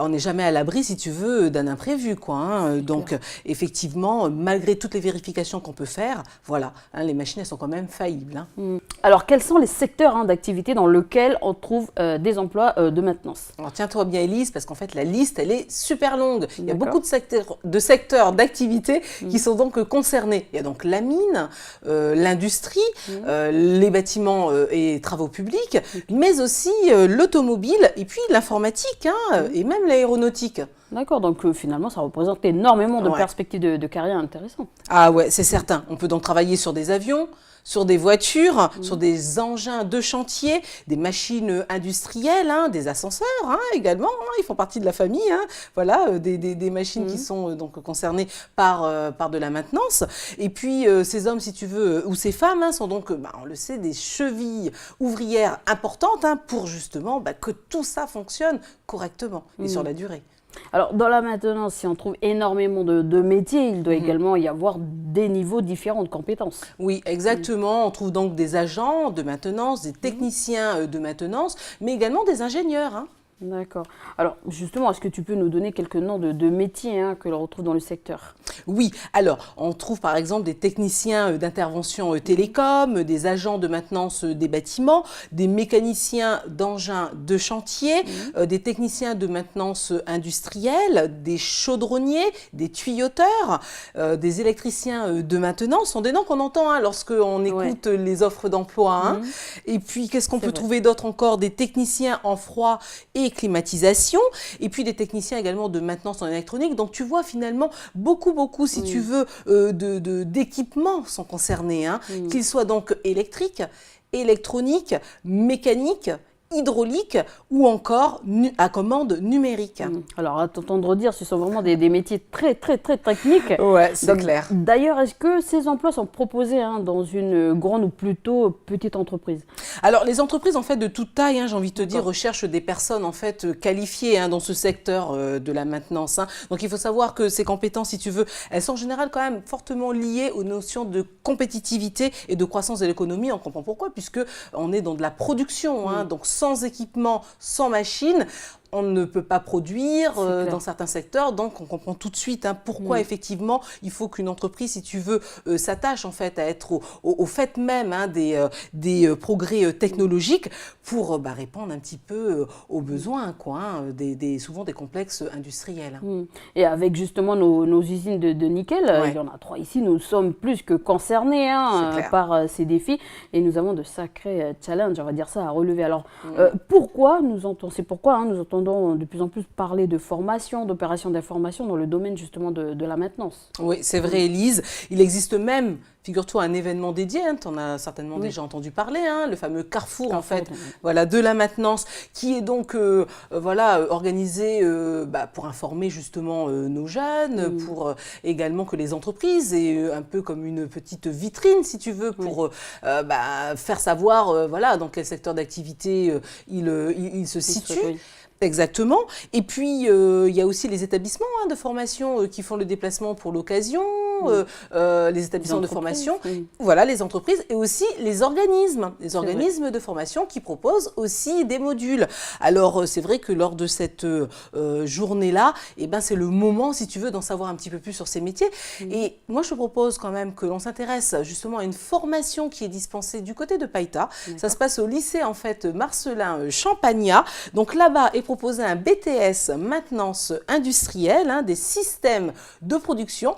on n'est jamais à l'abri, si tu veux, d'un imprévu, quoi. Donc effectivement, malgré toutes les vérifications qu'on peut faire, voilà, les machines elles sont quand même faillibles. Alors quels sont les secteurs d'activité dans lesquels on trouve des emplois de maintenance? Alors tiens-toi bien Elise, parce qu'en fait la liste elle est super longue. Il y a beaucoup de secteurs d'activité qui sont donc concernés. Il y a donc la mine, l'industrie, les bâtiments et travaux publics, mais aussi l'automobile et puis l'informatique et même l'aéronautique. D'accord, donc finalement ça représente énormément de perspectives de carrière intéressantes. Ah ouais, c'est certain. On peut donc travailler sur des avions, sur des voitures, sur des engins de chantier, des machines industrielles, des ascenseurs également, ils font partie de la famille, voilà, des machines qui sont donc concernées par de la maintenance. Et puis ces hommes, si tu veux, ou ces femmes sont donc, on le sait, des chevilles ouvrières importantes pour justement que tout ça fonctionne correctement et sur la durée. Alors, dans la maintenance, si on trouve énormément de métiers, il doit également y avoir des niveaux différents de compétences. Oui, exactement. On trouve donc des agents de maintenance, des techniciens de maintenance, mais également des ingénieurs, hein. D'accord. Alors, justement, est-ce que tu peux nous donner quelques noms de métiers que l'on retrouve dans le secteur? Oui, alors on trouve par exemple des techniciens d'intervention télécom, des agents de maintenance des bâtiments, des mécaniciens d'engins de chantier, des techniciens de maintenance industrielle, des chaudronniers, des tuyauteurs, des électriciens de maintenance. Ce sont des noms qu'on entend lorsqu'on écoute les offres d'emploi, hein. Et puis qu'est-ce qu'on peut trouver d'autre encore? Des techniciens en froid et climatisation, et puis des techniciens également de maintenance en électronique. Donc tu vois finalement beaucoup, si tu veux, d'équipements sont concernés, hein, qu'ils soient donc électriques, électroniques, mécaniques, hydraulique ou encore à commande numérique. Alors, à t'entendre dire, ce sont vraiment des métiers très techniques. Ouais, c'est clair. D'ailleurs, est-ce que ces emplois sont proposés dans une grande ou plutôt petite entreprise? Alors, les entreprises, en fait, de toute taille, j'ai envie de te dire, recherchent des personnes, en fait, qualifiées dans ce secteur de la maintenance, hein. Donc, il faut savoir que ces compétences, si tu veux, elles sont en général quand même fortement liées aux notions de compétitivité et de croissance de l'économie. On comprend pourquoi, puisque on est dans de la production, hein. Donc, sans équipement, sans machine, on ne peut pas produire dans certains secteurs, donc on comprend tout de suite pourquoi effectivement il faut qu'une entreprise, si tu veux, s'attache en fait à être au fait même des progrès technologiques pour répondre un petit peu aux besoins, quoi, souvent des complexes industriels. Et avec justement nos usines de nickel, il y en a 3 ici, nous sommes plus que concernés par ces défis et nous avons de sacrés challenges, on va dire ça, à relever. Alors pourquoi nous entendons de plus en plus parler de formation, d'opérations d'information dans le domaine justement de la maintenance? Oui, c'est vrai, Élise. Il existe même, figure-toi, un événement dédié, tu en as certainement déjà entendu parler, le fameux Carrefour en fait, de la maintenance, qui est donc organisé pour informer justement nos jeunes, pour également que les entreprises aient un peu comme une petite vitrine, si tu veux, pour faire savoir dans quel secteur d'activité il se situe. Exactement. Et puis, il y a aussi les établissements de formation qui font le déplacement pour l'occasion, les établissements de formation, les entreprises et aussi les organismes de formation qui proposent aussi des modules. Alors, c'est vrai que lors de cette journée-là, c'est le moment, si tu veux, d'en savoir un petit peu plus sur ces métiers. Et moi, je propose quand même que l'on s'intéresse justement à une formation qui est dispensée du côté de Païta. Ça se passe au lycée, en fait, Marcelin Champagnat. Donc là-bas est proposé un BTS maintenance industrielle, des systèmes de production.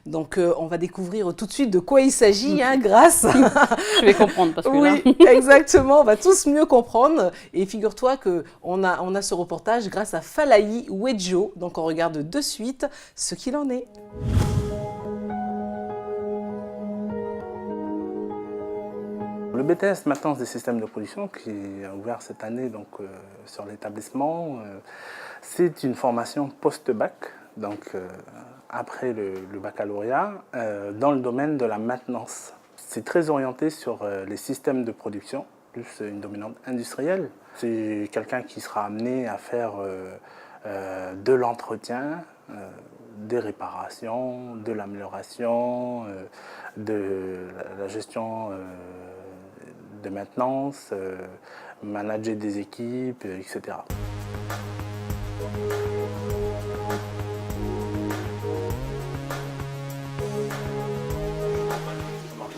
Donc, on va découvrir tout de suite de quoi il s'agit grâce... Je vais comprendre parce que oui, exactement, on va tous mieux comprendre. Et figure-toi qu'on a ce reportage grâce à Falaï Wedjo. Donc, on regarde de suite ce qu'il en est. Le BTS maintenance des systèmes de production qui est ouvert cette année sur l'établissement, c'est une formation post-bac, donc après le baccalauréat, dans le domaine de la maintenance. C'est très orienté sur les systèmes de production, plus une dominante industrielle. C'est quelqu'un qui sera amené à faire de l'entretien, des réparations, de l'amélioration, de la gestion de maintenance, manager des équipes, etc.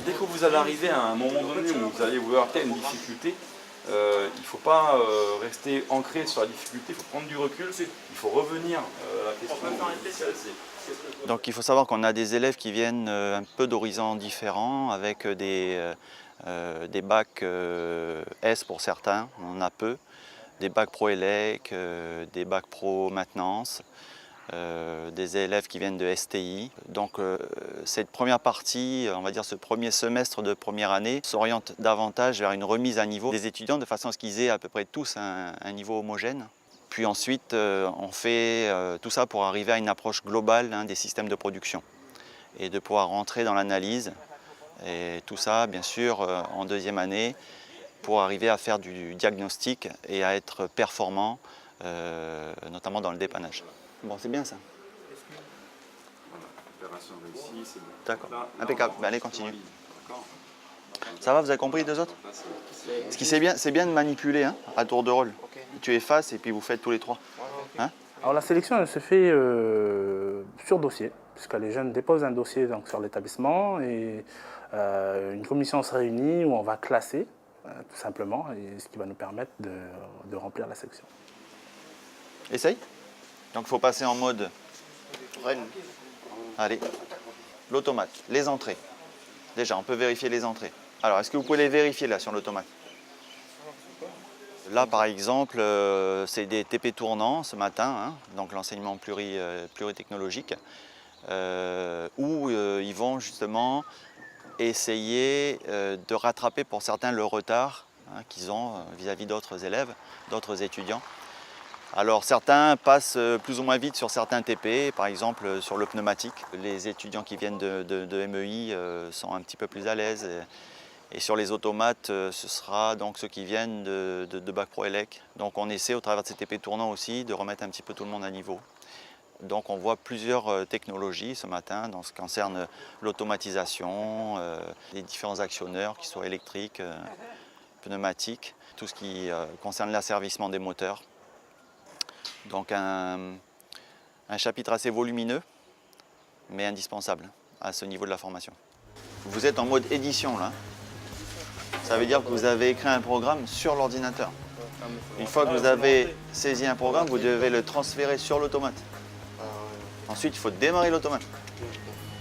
Dès que vous allez arriver à un moment donné où vous allez vous heurter à une difficulté, il ne faut pas rester ancré sur la difficulté, il faut prendre du recul, il faut revenir à la question. Donc il faut savoir qu'on a des élèves qui viennent un peu d'horizons différents, avec des bacs S pour certains, on en a peu, des bacs pro élec, des bacs pro maintenance, des élèves qui viennent de STI. Donc cette première partie, on va dire ce premier semestre de première année, s'oriente davantage vers une remise à niveau des étudiants de façon à ce qu'ils aient à peu près tous un niveau homogène. Puis ensuite, on fait tout ça pour arriver à une approche globale des systèmes de production et de pouvoir rentrer dans l'analyse. Et tout ça, bien sûr, en deuxième année, pour arriver à faire du diagnostic et à être performant, notamment dans le dépannage. Bon, c'est bien ça. Opération réussie, c'est bon. D'accord, impeccable. Ben, allez, continue. Ça va, vous avez compris les deux autres? Ce qui c'est bien de manipuler hein, à tour de rôle. Tu effaces et puis vous faites tous les trois. Hein? Alors la sélection elle se fait sur dossier, puisque les jeunes déposent un dossier donc, sur l'établissement et une commission se réunit où on va classer tout simplement, et ce qui va nous permettre de remplir la section. Essaye. Donc il faut passer en mode run. Allez, l'automate, les entrées. Déjà, on peut vérifier les entrées. Alors, est-ce que vous pouvez les vérifier là sur l'automate? Là, par exemple, c'est des TP tournants ce matin, hein, donc l'enseignement pluritechnologique, où ils vont justement essayer de rattraper pour certains le retard hein, qu'ils ont vis-à-vis d'autres élèves, d'autres étudiants. Alors certains passent plus ou moins vite sur certains TP, par exemple sur le pneumatique. Les étudiants qui viennent de MEI sont un petit peu plus à l'aise. Et sur les automates, ce sera donc ceux qui viennent de Bac Pro Elec. Donc on essaie au travers de ces TP tournants aussi de remettre un petit peu tout le monde à niveau. Donc on voit plusieurs technologies ce matin dans ce qui concerne l'automatisation, les différents actionneurs, qu'ils soient électriques, pneumatiques, tout ce qui concerne l'asservissement des moteurs. Donc un chapitre assez volumineux, mais indispensable à ce niveau de la formation. Vous êtes en mode édition là. Ça veut dire que vous avez écrit un programme sur l'ordinateur. Une fois que vous avez saisi un programme, vous devez le transférer sur l'automate. Ensuite, il faut démarrer l'automate.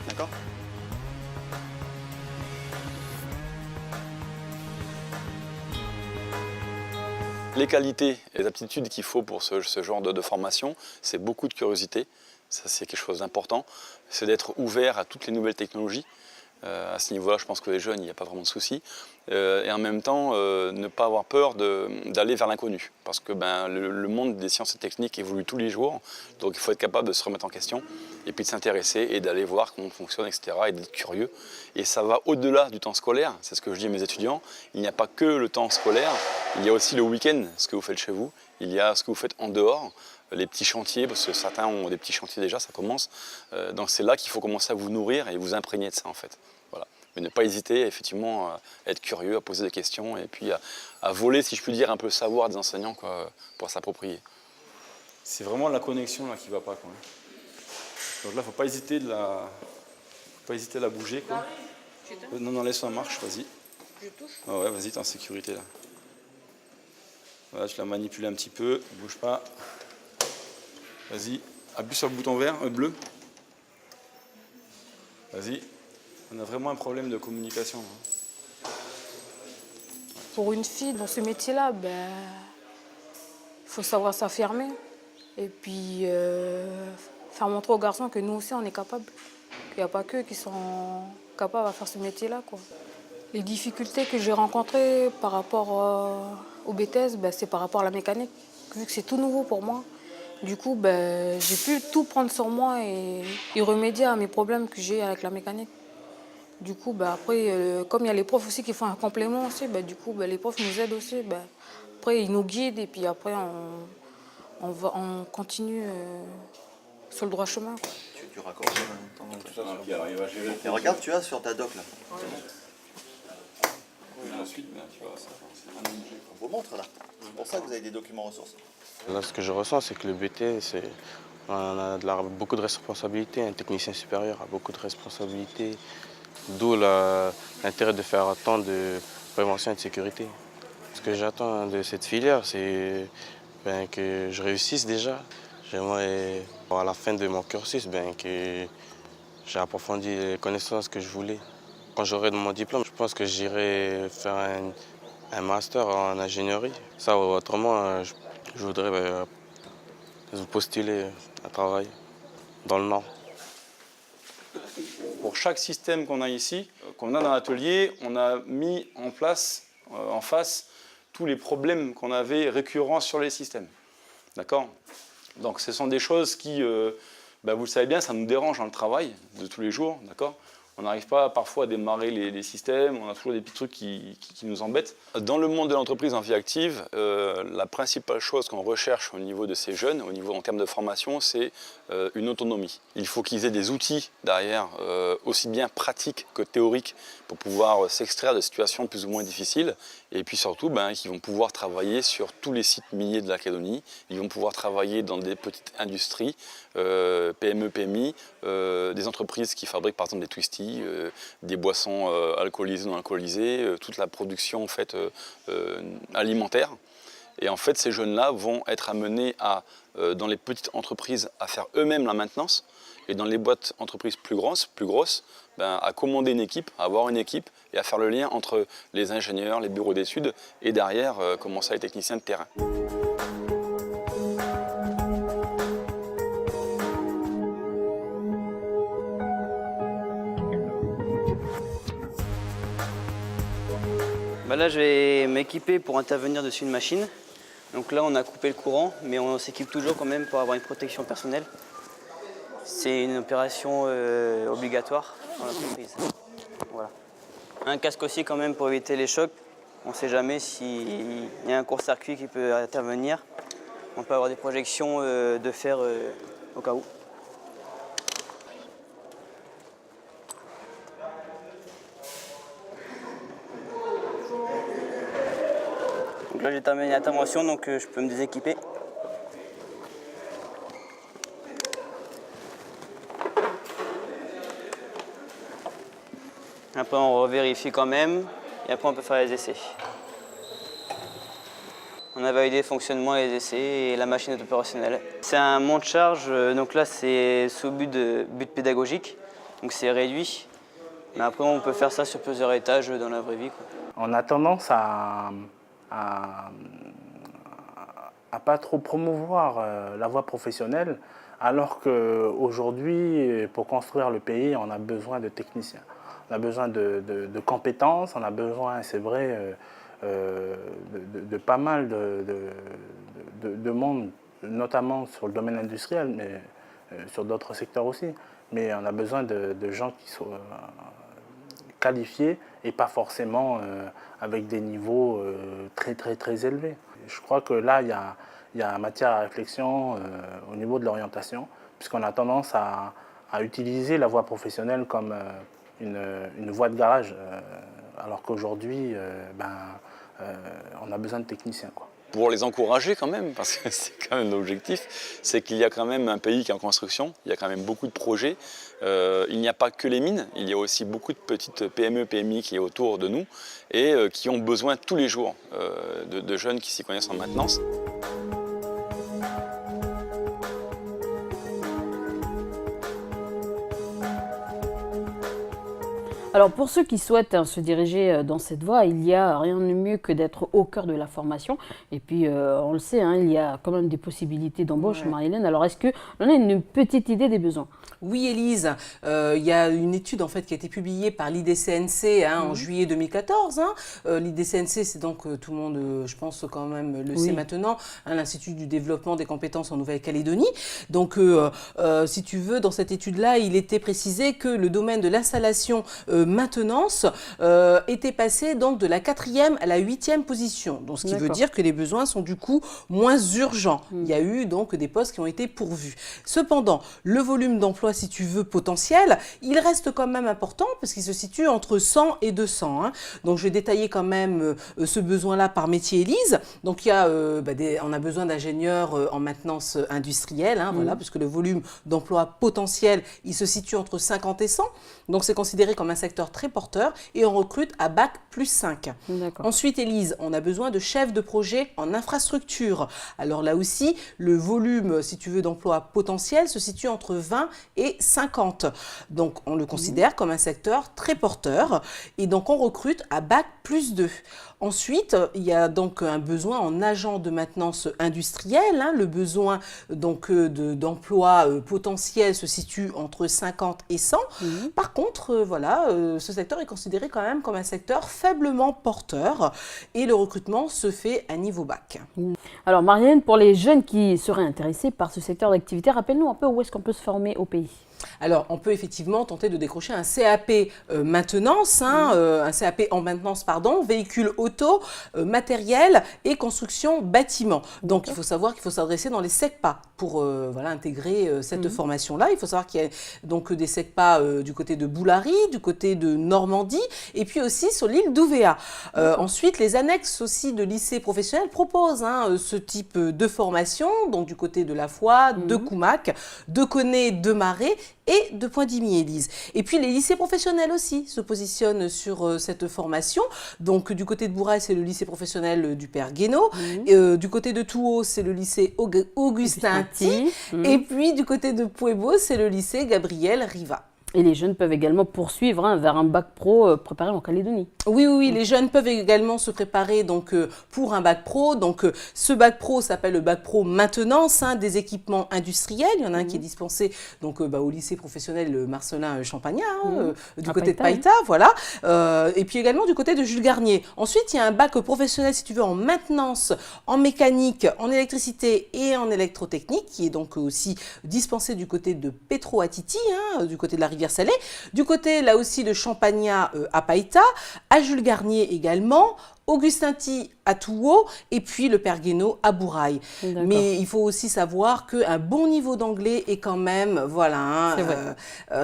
D'accord ? Les qualités et les aptitudes qu'il faut pour ce genre de formation, c'est beaucoup de curiosité. Ça, c'est quelque chose d'important. C'est d'être ouvert à toutes les nouvelles technologies. À ce niveau-là, je pense que les jeunes, il n'y a pas vraiment de souci. Et en même temps, ne pas avoir peur d'aller vers l'inconnu. Parce que le monde des sciences et techniques évolue tous les jours. Donc il faut être capable de se remettre en question et puis de s'intéresser et d'aller voir comment on fonctionne, etc. et d'être curieux. Et ça va au-delà du temps scolaire. C'est ce que je dis à mes étudiants. Il n'y a pas que le temps scolaire. Il y a aussi le week-end, ce que vous faites chez vous. Il y a ce que vous faites en dehors. Les petits chantiers, parce que certains ont des petits chantiers déjà, ça commence. Donc c'est là qu'il faut commencer à vous nourrir et vous imprégner de ça en fait. Voilà. Mais ne pas hésiter effectivement à être curieux, à poser des questions et puis à voler, si je puis dire, un peu le savoir des enseignants quoi, pour s'approprier. C'est vraiment la connexion là qui ne va pas. Quoi. Donc là, il ne faut pas hésiter à la bouger. Quoi. Non, laisse en marche, vas-y. Je touche. Ah ouais, vas-y, t'es en sécurité là. Voilà, je la manipule un petit peu, ne bouge pas. Vas-y, appuie sur le bouton vert, bleu. Vas-y. On a vraiment un problème de communication. Pour une fille dans ce métier-là, il faut savoir s'affirmer. Et puis faire montrer aux garçons que nous aussi on est capables. Qu'il n'y a pas qu'eux qui sont capables à faire ce métier-là. Les difficultés que j'ai rencontrées par rapport au BTS, c'est par rapport à la mécanique. Vu que c'est tout nouveau pour moi. Du coup, j'ai pu tout prendre sur moi et remédier à mes problèmes que j'ai avec la mécanique. Du coup, après, comme il y a les profs aussi qui font un complément aussi, du coup, les profs nous aident aussi. Après, ils nous guident et puis après, on continue sur le droit chemin. Quoi. Tu raccordes en même temps. Et regarde, tu as sur ta doc là. Ensuite, tu vois, On vous montre là. C'est pour ça que vous avez des documents ressources. Là, ce que je ressens, c'est que le BTS, on a beaucoup de responsabilités. Un technicien supérieur a beaucoup de responsabilités. D'où l'intérêt de faire autant de prévention et de sécurité. Ce que j'attends de cette filière, c'est que je réussisse déjà. J'aimerais, à la fin de mon cursus, que j'ai approfondi les connaissances que je voulais. Quand j'aurai mon diplôme, je pense que j'irai faire un master en ingénierie. Ça, autrement, je voudrais postuler à travail dans le Nord. Pour chaque système qu'on a ici, qu'on a dans l'atelier, on a mis en place, en face, tous les problèmes qu'on avait récurrents sur les systèmes. D'accord ? Donc ce sont des choses qui, vous le savez bien, ça nous dérange dans le travail de tous les jours. D'accord ? On n'arrive pas parfois à démarrer les systèmes, on a toujours des petits trucs qui nous embêtent. Dans le monde de l'entreprise en vie active, la principale chose qu'on recherche au niveau de ces jeunes, en termes de formation, c'est une autonomie. Il faut qu'ils aient des outils derrière, aussi bien pratiques que théoriques, pour pouvoir s'extraire de situations plus ou moins difficiles. Et puis surtout, qu'ils vont pouvoir travailler sur tous les sites miniers de la Calédonie. Ils vont pouvoir travailler dans des petites industries, PME, PMI, des entreprises qui fabriquent par exemple des twisties, des boissons alcoolisées, non alcoolisées, toute la production en fait, alimentaire. Et en fait, ces jeunes-là vont être amenés dans les petites entreprises à faire eux-mêmes la maintenance, et dans les boîtes entreprises plus grosses, à commander une équipe, à avoir une équipe et à faire le lien entre les ingénieurs, les bureaux d'études et derrière commencer à être technicien de terrain. Là, je vais m'équiper pour intervenir dessus une machine. Donc là, on a coupé le courant, mais on s'équipe toujours quand même pour avoir une protection personnelle. C'est une opération obligatoire dans l'entreprise. Voilà. Un casque aussi quand même pour éviter les chocs. On ne sait jamais s'il y a un court-circuit qui peut intervenir. On peut avoir des projections de fer au cas où. Donc là, j'ai terminé l'intervention, donc je peux me déséquiper. Après, on revérifie quand même, et après, on peut faire les essais. On a validé le fonctionnement et les essais, et la machine est opérationnelle. C'est un monte-charge, donc là, c'est sous but pédagogique, donc c'est réduit. Mais après, on peut faire ça sur plusieurs étages dans la vraie vie, quoi. On a tendance à pas trop promouvoir la voie professionnelle, alors qu'aujourd'hui, pour construire le pays, on a besoin de techniciens. On a besoin de compétences, on a besoin, c'est vrai, de pas mal de monde, notamment sur le domaine industriel, mais sur d'autres secteurs aussi. Mais on a besoin de gens qui soient qualifiés et pas forcément avec des niveaux très élevés. Je crois que là, il y a matière à réflexion au niveau de l'orientation, puisqu'on a tendance à utiliser la voie professionnelle comme une voie de garage, alors qu'aujourd'hui, on a besoin de techniciens, quoi. Pour les encourager quand même, parce que c'est quand même l'objectif, c'est qu'il y a quand même un pays qui est en construction, il y a quand même beaucoup de projets. Il n'y a pas que les mines, il y a aussi beaucoup de petites PME, PMI qui est autour de nous et qui ont besoin tous les jours de jeunes qui s'y connaissent en maintenance. Alors pour ceux qui souhaitent se diriger dans cette voie, il n'y a rien de mieux que d'être au cœur de la formation. Et puis on le sait, il y a quand même des possibilités d'embauche, ouais. Marie-Hélène. Alors est-ce qu'on a une petite idée des besoins? Oui, Élise, il y a une étude en fait qui a été publiée par l'IDCNC en juillet 2014. L'IDCNC, c'est donc tout le monde, je pense quand même le sait maintenant, l'Institut du développement des compétences en Nouvelle-Calédonie. Donc si tu veux, dans cette étude-là, il était précisé que le domaine de l'installation maintenance était passé donc de la 4e à la 8e position. Donc ce qui veut dire que les besoins sont du coup moins urgents. Il y a eu donc des postes qui ont été pourvus. Cependant, le volume d'emploi, si tu veux, potentiel, il reste quand même important parce qu'il se situe entre 100 et 200. Donc je vais détailler quand même ce besoin-là par métier, Élise. Donc il y a, on a besoin d'ingénieurs en maintenance industrielle, voilà, puisque le volume d'emploi potentiel, il se situe entre 50 et 100. Donc c'est considéré comme un secteur très porteur et on recrute à Bac plus 5. Ensuite, Élise, on a besoin de chefs de projet en infrastructure. Alors là aussi, le volume, si tu veux, d'emploi potentiel se situe entre 20 et 50. Donc on le considère comme un secteur très porteur et donc on recrute à Bac plus 2. Ensuite, il y a donc un besoin en agent de maintenance industrielle. Le besoin donc d'emploi potentiel se situe entre 50 et 100. Par contre, voilà, ce secteur est considéré quand même comme un secteur faiblement porteur et le recrutement se fait à niveau Bac. Alors Marie-Hélène, pour les jeunes qui seraient intéressés par ce secteur d'activité, rappelle-nous un peu où est-ce qu'on peut se former au pays. Alors, on peut effectivement tenter de décrocher un CAP maintenance, un CAP en maintenance, pardon, véhicule auto, matériel et construction bâtiment. Donc, il faut savoir qu'il faut s'adresser dans les SECPA pour voilà, intégrer cette formation-là. Il faut savoir qu'il y a donc des SECPA du côté de Boulary, du côté de Normandie et puis aussi sur l'île d'Ouvéa. Ensuite, les annexes aussi de lycées professionnels proposent ce type de formation, donc du côté de La Foix, de Coumac, de Connay, de Marais et de Poindimier-Élise. Et puis les lycées professionnels aussi se positionnent sur cette formation. Donc du côté de Bourail, c'est le lycée professionnel du Père Guénaud. Du côté de Touhaut, c'est le lycée Augustin Thie. Et puis du côté de Puebo, c'est le lycée Gabriel Riva. Et les jeunes peuvent également poursuivre vers un bac pro préparé en Calédonie. Oui, les jeunes peuvent également se préparer donc, pour un bac pro. Donc, ce bac pro s'appelle le bac pro maintenance des équipements industriels. Il y en a un qui est dispensé donc, au lycée professionnel Marcelin Champagnat, du côté de Païta, voilà. Et puis également du côté de Jules Garnier. Ensuite, il y a un bac professionnel, si tu veux, en maintenance, en mécanique, en électricité et en électrotechnique, qui est donc aussi dispensé du côté de Petro-Atiti, du côté de la rivière Salée, du côté là aussi de Champagnat à Païta, à Jules Garnier également, Augustin Thie à Touhaut et puis le Père Guénaud à Bourail. Mais il faut aussi savoir qu'un bon niveau d'anglais est quand même voilà,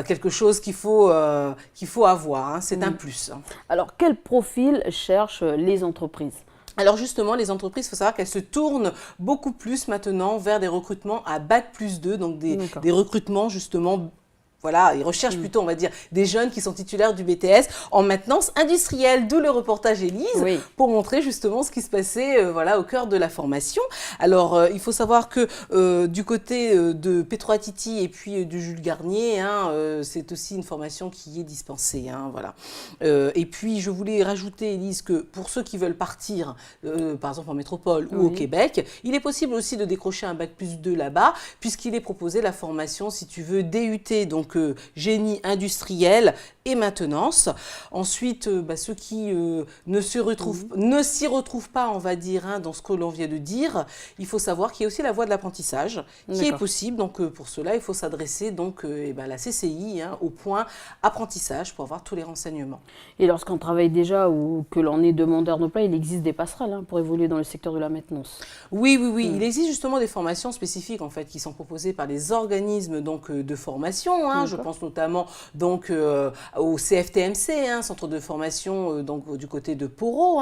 quelque chose qu'il faut avoir, c'est un plus. Alors quel profil cherchent les entreprises ? Alors justement, les entreprises, il faut savoir qu'elles se tournent beaucoup plus maintenant vers des recrutements à Bac+2, donc des recrutements justement. Voilà, ils recherchent plutôt, on va dire, des jeunes qui sont titulaires du BTS en maintenance industrielle, d'où le reportage Élise, pour montrer justement ce qui se passait voilà, au cœur de la formation. Alors, il faut savoir que du côté de Petro-Atiti et puis du Jules Garnier, c'est aussi une formation qui est dispensée. Voilà. Et puis, je voulais rajouter, Élise, que pour ceux qui veulent partir, par exemple en métropole ou au Québec, il est possible aussi de décrocher un Bac+2 là-bas, puisqu'il est proposé la formation, si tu veux, DUT, donc génie industriel et maintenance. Ensuite, ceux qui ne s'y retrouvent pas, on va dire, dans ce que l'on vient de dire, il faut savoir qu'il y a aussi la voie de l'apprentissage qui est possible. Donc, pour cela, il faut s'adresser donc à la CCI, au point apprentissage, pour avoir tous les renseignements. Et lorsqu'on travaille déjà ou que l'on est demandeur d'emploi, il existe des passerelles pour évoluer dans le secteur de la maintenance. Oui. Il existe justement des formations spécifiques en fait qui sont proposées par les organismes donc de formation. Je pense notamment donc au CFTMC, centre de formation donc du côté de Poro,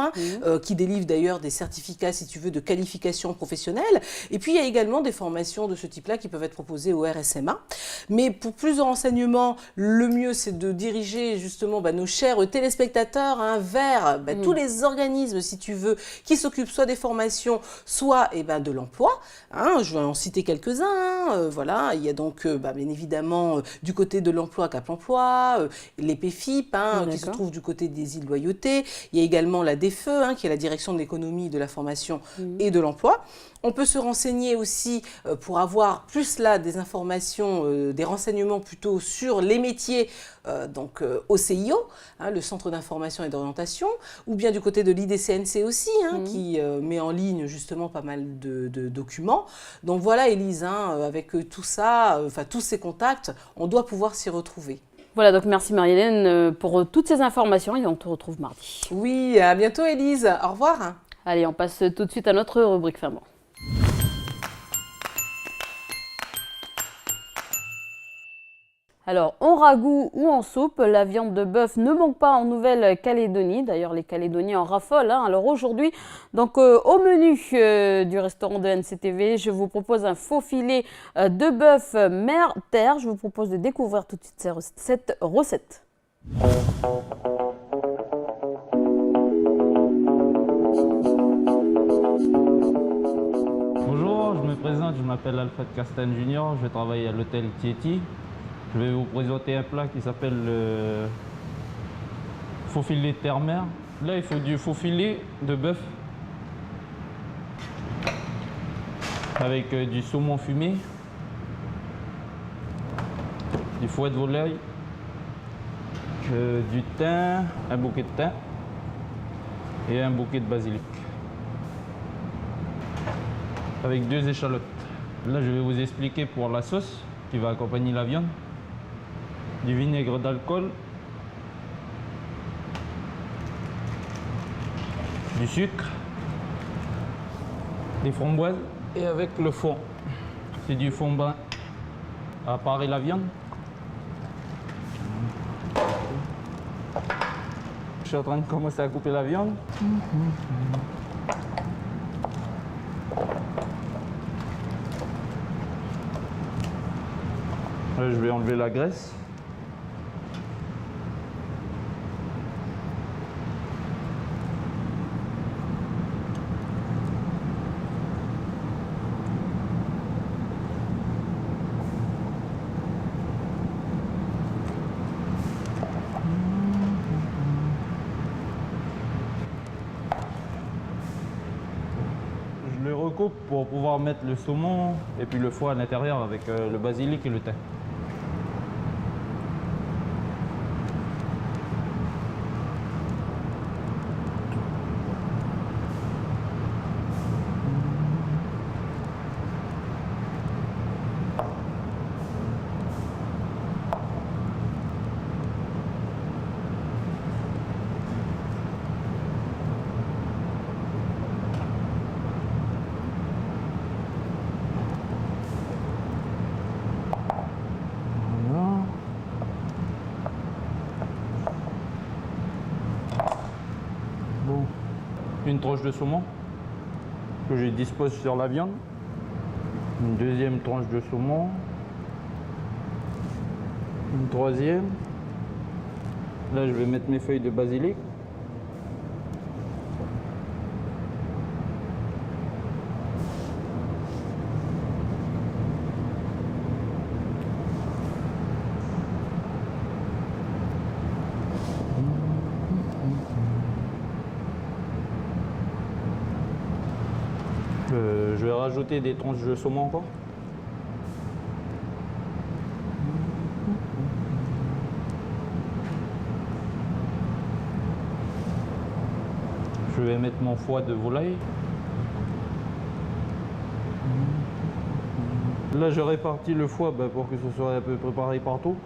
qui délivre d'ailleurs des certificats, si tu veux, de qualification professionnelle. Et puis il y a également des formations de ce type-là qui peuvent être proposées au RSMA. Mais pour plus de renseignements, le mieux c'est de diriger justement nos chers téléspectateurs vers tous les organismes, si tu veux, qui s'occupent soit des formations, soit de l'emploi. Je vais en citer quelques-uns. Voilà, il y a donc bien évidemment du côté de l'emploi Cap Emploi, les PFIP qui se trouvent du côté des îles Loyauté. Il y a également la DFE qui est la direction de l'économie, de la formation et de l'emploi. On peut se renseigner aussi pour avoir plus là des informations, des renseignements plutôt sur les métiers donc au CIO, le Centre d'information et d'orientation, ou bien du côté de l'IDCNC aussi, qui met en ligne justement pas mal de documents. Donc voilà Élise, avec tout ça, tous ces contacts, on doit pouvoir s'y retrouver. Voilà, donc merci Marie-Hélène pour toutes ces informations et on te retrouve mardi. Oui, à bientôt Élise, au revoir. Allez, on passe tout de suite à notre rubrique Flamand. Alors, en ragoût ou en soupe, la viande de bœuf ne manque pas en Nouvelle-Calédonie. D'ailleurs, les Calédoniens en raffolent. Alors aujourd'hui, donc au menu du restaurant de NCTV, je vous propose un faux filet de bœuf mer-terre. Je vous propose de découvrir tout de suite cette recette. Bonjour, je me présente, je m'appelle Alfred Castagne Junior, je travaille à l'hôtel Tieti. Je vais vous présenter un plat qui s'appelle le faux filet de terre-mer. Là, il faut du faux filet de bœuf avec du saumon fumé, du fouet de volaille, du thym, un bouquet de thym et un bouquet de basilic. Avec 2 échalotes. Là, je vais vous expliquer pour la sauce qui va accompagner la viande. du vinaigre d'alcool, du sucre, des framboises et avec le fond. C'est du fond brun à parer la viande. Je suis en train de commencer à couper la viande. Là, je vais enlever la graisse. Je le recoupe pour pouvoir mettre le saumon et puis le foie à l'intérieur avec le basilic et le thym. Une tranche de saumon que je dispose sur la viande. Une deuxième tranche de saumon. Une troisième. Là, je vais mettre mes feuilles de basilic. Je vais rajouter des tranches de saumon encore. Je vais mettre mon foie de volaille. Là, je répartis le foie pour que ce soit un peu préparé partout.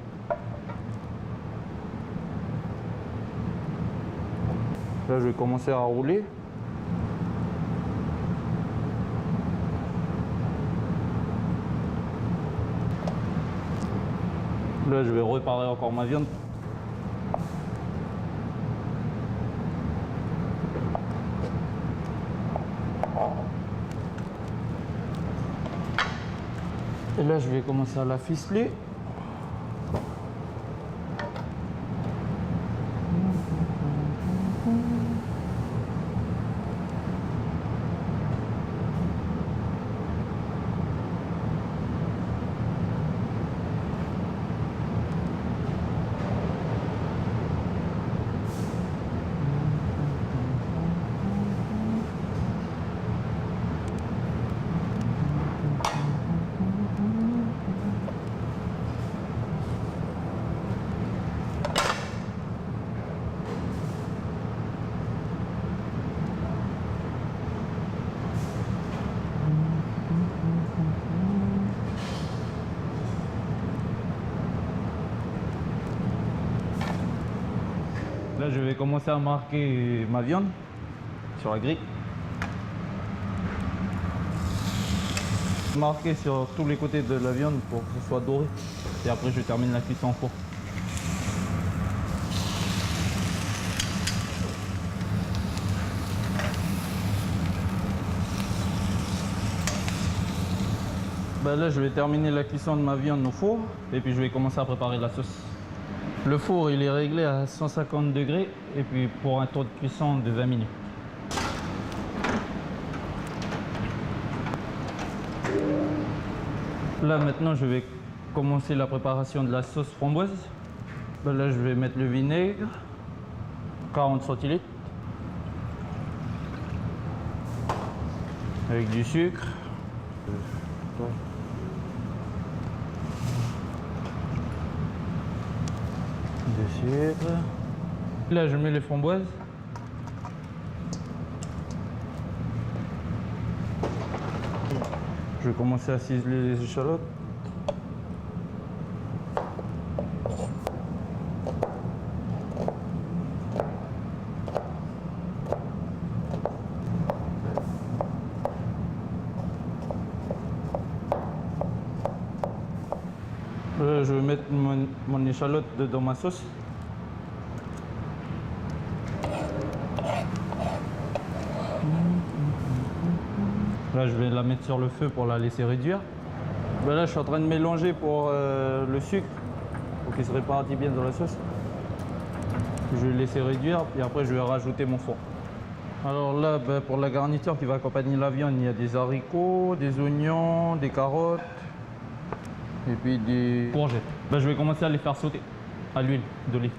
Là, je vais commencer à rouler. Là, je vais réparer encore ma viande. Et là, je vais commencer à la ficeler. Là, je vais commencer à marquer ma viande sur la grille. Marquer sur tous les côtés de la viande pour que ce soit doré. Et après, je termine la cuisson en four. Là, je vais terminer la cuisson de ma viande au four et puis je vais commencer à préparer la sauce. Le four, il est réglé à 150 degrés et puis pour un temps de cuisson de 20 minutes. Là, maintenant, je vais commencer la préparation de la sauce framboise. Là, je vais mettre le vinaigre, 40 centilitres, avec du sucre. De sucre. Là, je mets les framboises. Je vais commencer à ciseler les échalotes. Là, je vais mettre mon échalote dans ma sauce. Là, je vais la mettre sur le feu pour la laisser réduire. Ben là, je suis en train de mélanger pour le sucre, pour qu'il se répartit bien dans la sauce. Je vais laisser réduire, puis après, je vais rajouter mon four. Alors là, ben, pour la garniture qui va accompagner la viande, il y a des haricots, des oignons, des carottes et puis des courgettes. Ben, je vais commencer à les faire sauter à l'huile d'olive.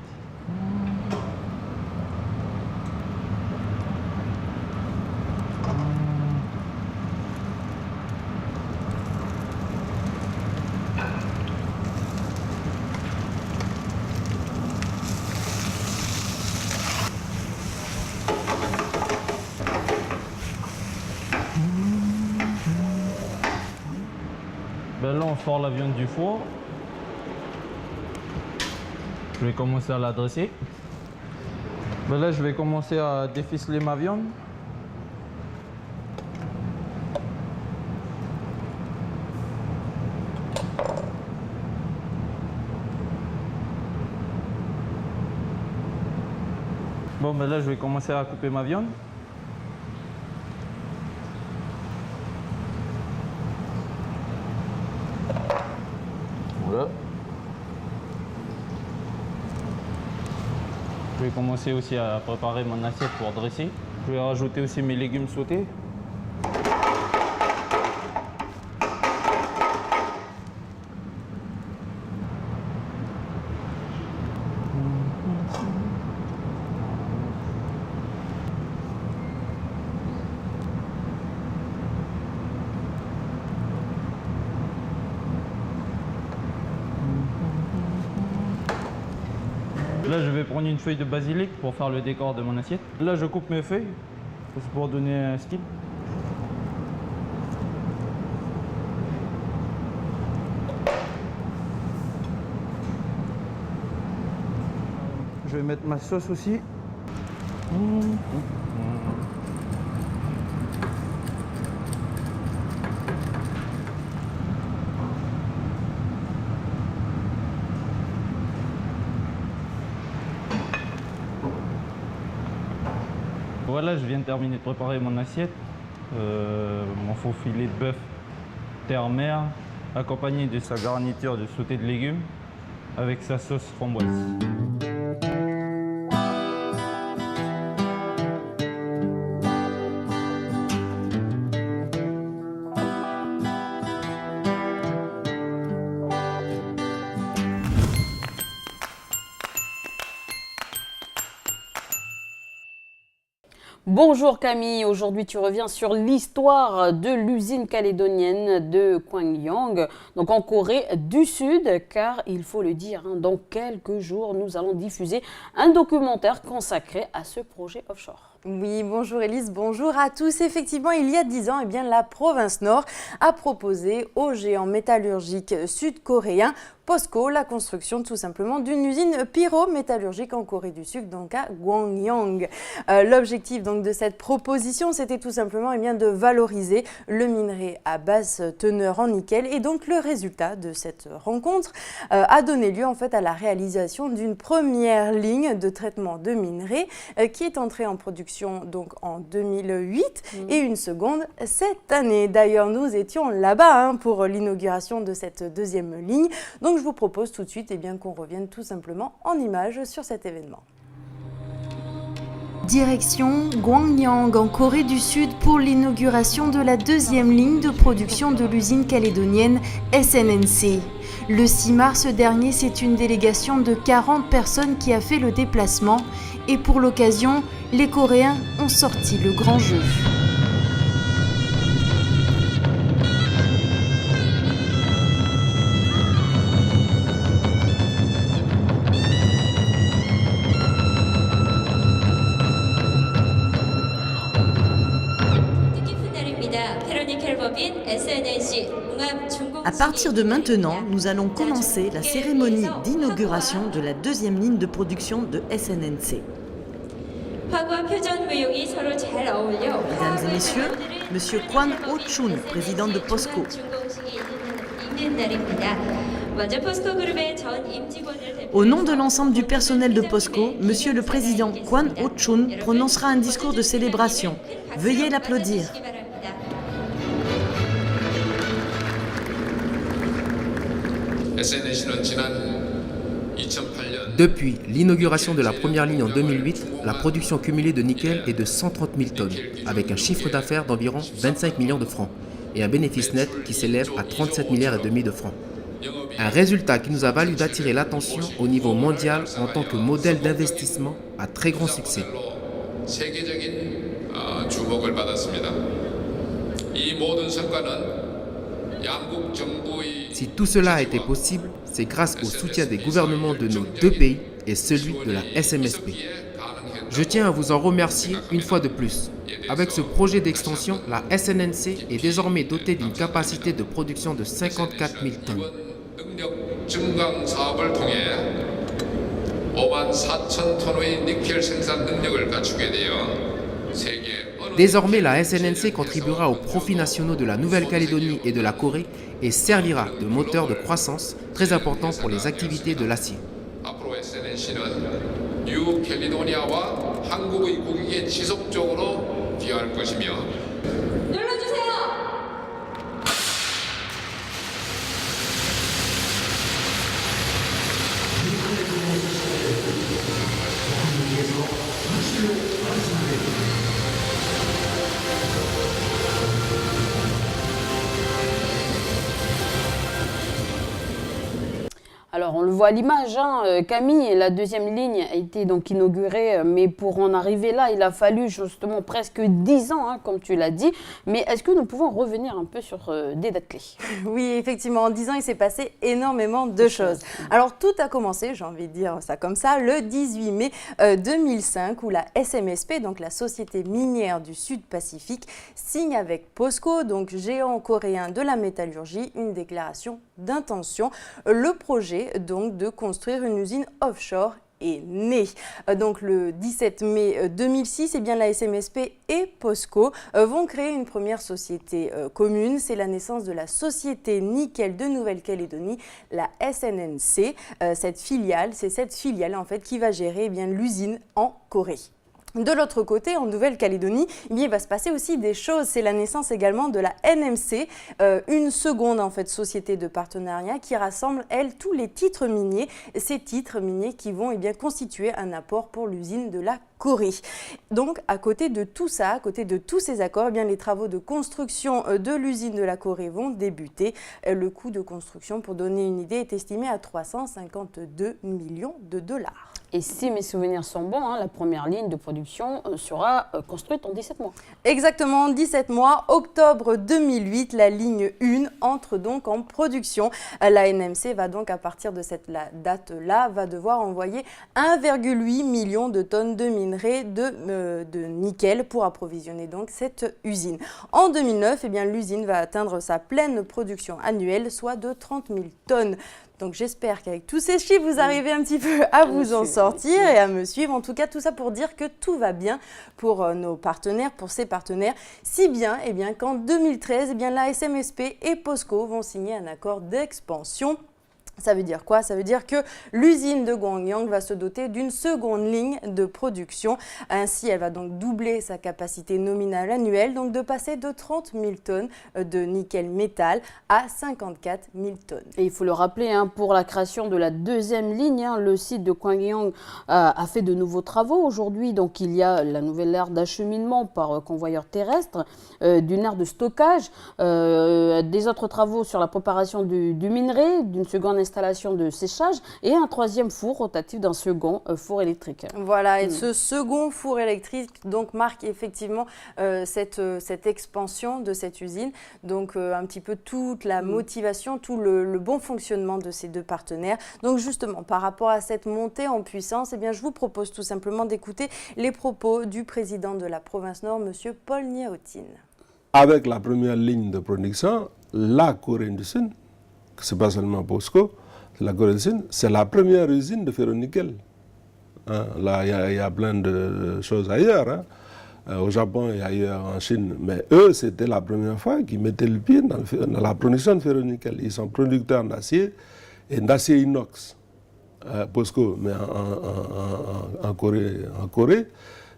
Ben là, on sort la viande du four. Je vais commencer à la dresser. Ben là, je vais commencer à déficeler ma viande. Bon, ben là, je vais commencer à couper ma viande. Voilà. Je vais commencer aussi à préparer mon assiette pour dresser. Je vais rajouter aussi mes légumes sautés. Là, je vais prendre une feuille de basilic pour faire le décor de mon assiette. Là, je coupe mes feuilles pour donner un style. Je vais mettre ma sauce aussi. Voilà, je viens de terminer de préparer mon assiette. Mon faux filet de bœuf terre-mer, accompagné de sa garniture de sauté de légumes avec sa sauce framboise. Bonjour Camille, aujourd'hui tu reviens sur l'histoire de l'usine calédonienne de Gwangyang, donc en Corée du Sud, car il faut le dire, dans quelques jours nous allons diffuser un documentaire consacré à ce projet offshore. Oui, bonjour Élise, bonjour à tous. Effectivement, il y a 10 ans, la province Nord a proposé au géant métallurgique sud-coréen POSCO la construction tout simplement d'une usine pyrométallurgique en Corée du Sud, donc à Gwangyang. L'objectif donc de cette proposition, c'était tout simplement de valoriser le minerai à basse teneur en nickel, et donc le résultat de cette rencontre a donné lieu en fait à la réalisation d'une première ligne de traitement de minerai qui est entrée en production donc en 2008 et une seconde cette année. D'ailleurs, nous étions là-bas pour l'inauguration de cette deuxième ligne. Donc je vous propose tout de suite qu'on revienne tout simplement en images sur cet événement. Direction Gwangyang en Corée du Sud pour l'inauguration de la deuxième ligne de production de l'usine calédonienne SNNC. Le 6 mars dernier, c'est une délégation de 40 personnes qui a fait le déplacement, et pour l'occasion, les Coréens ont sorti le grand jeu. À partir de maintenant, nous allons commencer la cérémonie d'inauguration de la deuxième ligne de production de SNNC. Mesdames et messieurs, Monsieur Kwon Ho-chun, président de POSCO. Au nom de l'ensemble du personnel de POSCO, Monsieur le Président Kwon Oh-chun prononcera un discours de célébration. Veuillez l'applaudir. Depuis l'inauguration de la première ligne en 2008, la production cumulée de nickel est de 130 000 tonnes, avec un chiffre d'affaires d'environ 25 millions de francs et un bénéfice net qui s'élève à 37,5 milliards de francs. Un résultat qui nous a valu d'attirer l'attention au niveau mondial en tant que modèle d'investissement à très grand succès. Si tout cela a été possible, c'est grâce au soutien des gouvernements de nos deux pays et celui de la SMSP. Je tiens à vous en remercier une fois de plus. Avec ce projet d'extension, la SNNC est désormais dotée d'une capacité de production de 54 000 tonnes. Désormais, la SNNC contribuera aux profits nationaux de la Nouvelle-Calédonie et de la Corée et servira de moteur de croissance très important pour les activités de l'acier. Alors, on le voit à l'image, hein, Camille, la deuxième ligne a été donc inaugurée, mais pour en arriver là, il a fallu justement presque 10 ans, hein, comme tu l'as dit. Mais est-ce que nous pouvons revenir un peu sur des dates clés? Oui, effectivement, en 10 ans, il s'est passé énormément de choses. Alors, tout a commencé, j'ai envie de dire ça comme ça, le 18 mai 2005, où la SMSP, donc la Société minière du Sud-Pacifique, signe avec POSCO, donc géant coréen de la métallurgie, une déclaration d'intention. Le projet donc de construire une usine offshore est né. Donc le 17 mai 2006, eh bien, la SMSP et POSCO vont créer une première société commune. C'est la naissance de la Société Nickel de Nouvelle-Calédonie, la SNNC. Cette filiale, c'est cette filiale en fait qui va gérer l'usine en Corée. De l'autre côté, en Nouvelle-Calédonie, il va se passer aussi des choses. C'est la naissance également de la NMC, une seconde en fait, société de partenariat qui rassemble, elle, tous les titres miniers. Ces titres miniers qui vont constituer un apport pour l'usine de la Corée. Donc, à côté de tout ça, à côté de tous ces accords, les travaux de construction de l'usine de la Corée vont débuter. Le coût de construction, pour donner une idée, est estimé à 352 millions de dollars. Et si mes souvenirs sont bons, hein, la première ligne de production sera construite en 17 mois. Exactement, 17 mois. Octobre 2008, la ligne 1 entre donc en production. La NMC va donc, à partir de cette date-là, va devoir envoyer 1,8 million de tonnes de minerai de nickel pour approvisionner donc cette usine. En 2009, l'usine va atteindre sa pleine production annuelle, soit de 30 000 tonnes. Donc j'espère qu'avec tous ces chiffres, vous arrivez un petit peu à vous en sortir et à me suivre. En tout cas, tout ça pour dire que tout va bien pour nos partenaires, pour ces partenaires. Si bien, qu'en 2013, la SMSP et POSCO vont signer un accord d'expansion. Ça veut dire quoi? Ça veut dire que l'usine de Gwangyang va se doter d'une seconde ligne de production. Ainsi, elle va donc doubler sa capacité nominale annuelle, donc de passer de 30 000 tonnes de nickel métal à 54 000 tonnes. Et il faut le rappeler, hein, pour la création de la deuxième ligne, hein, le site de Gwangyang a fait de nouveaux travaux. Aujourd'hui, donc, il y a la nouvelle aire d'acheminement par convoyeur terrestre, d'une aire de stockage, des autres travaux sur la préparation du minerai, d'une seconde installation de séchage et un troisième four rotatif d'un second four électrique. Voilà, et ce second four électrique donc marque effectivement cette expansion de cette usine. Donc un petit peu toute la motivation, tout le bon fonctionnement de ces deux partenaires. Donc justement, par rapport à cette montée en puissance, je vous propose tout simplement d'écouter les propos du président de la province Nord, M. Paul Niaotin. Avec la première ligne de production, la Corée du Sud, c'est pas seulement POSCO, la Corée du Sud, c'est la première usine de ferro-nickel. Hein, là, il y a plein de choses ailleurs. Hein. Au Japon et ailleurs en Chine. Mais eux, c'était la première fois qu'ils mettaient le pied dans la production de ferro-nickel. Ils sont producteurs d'acier et d'acier inox. POSCO, mais en Corée,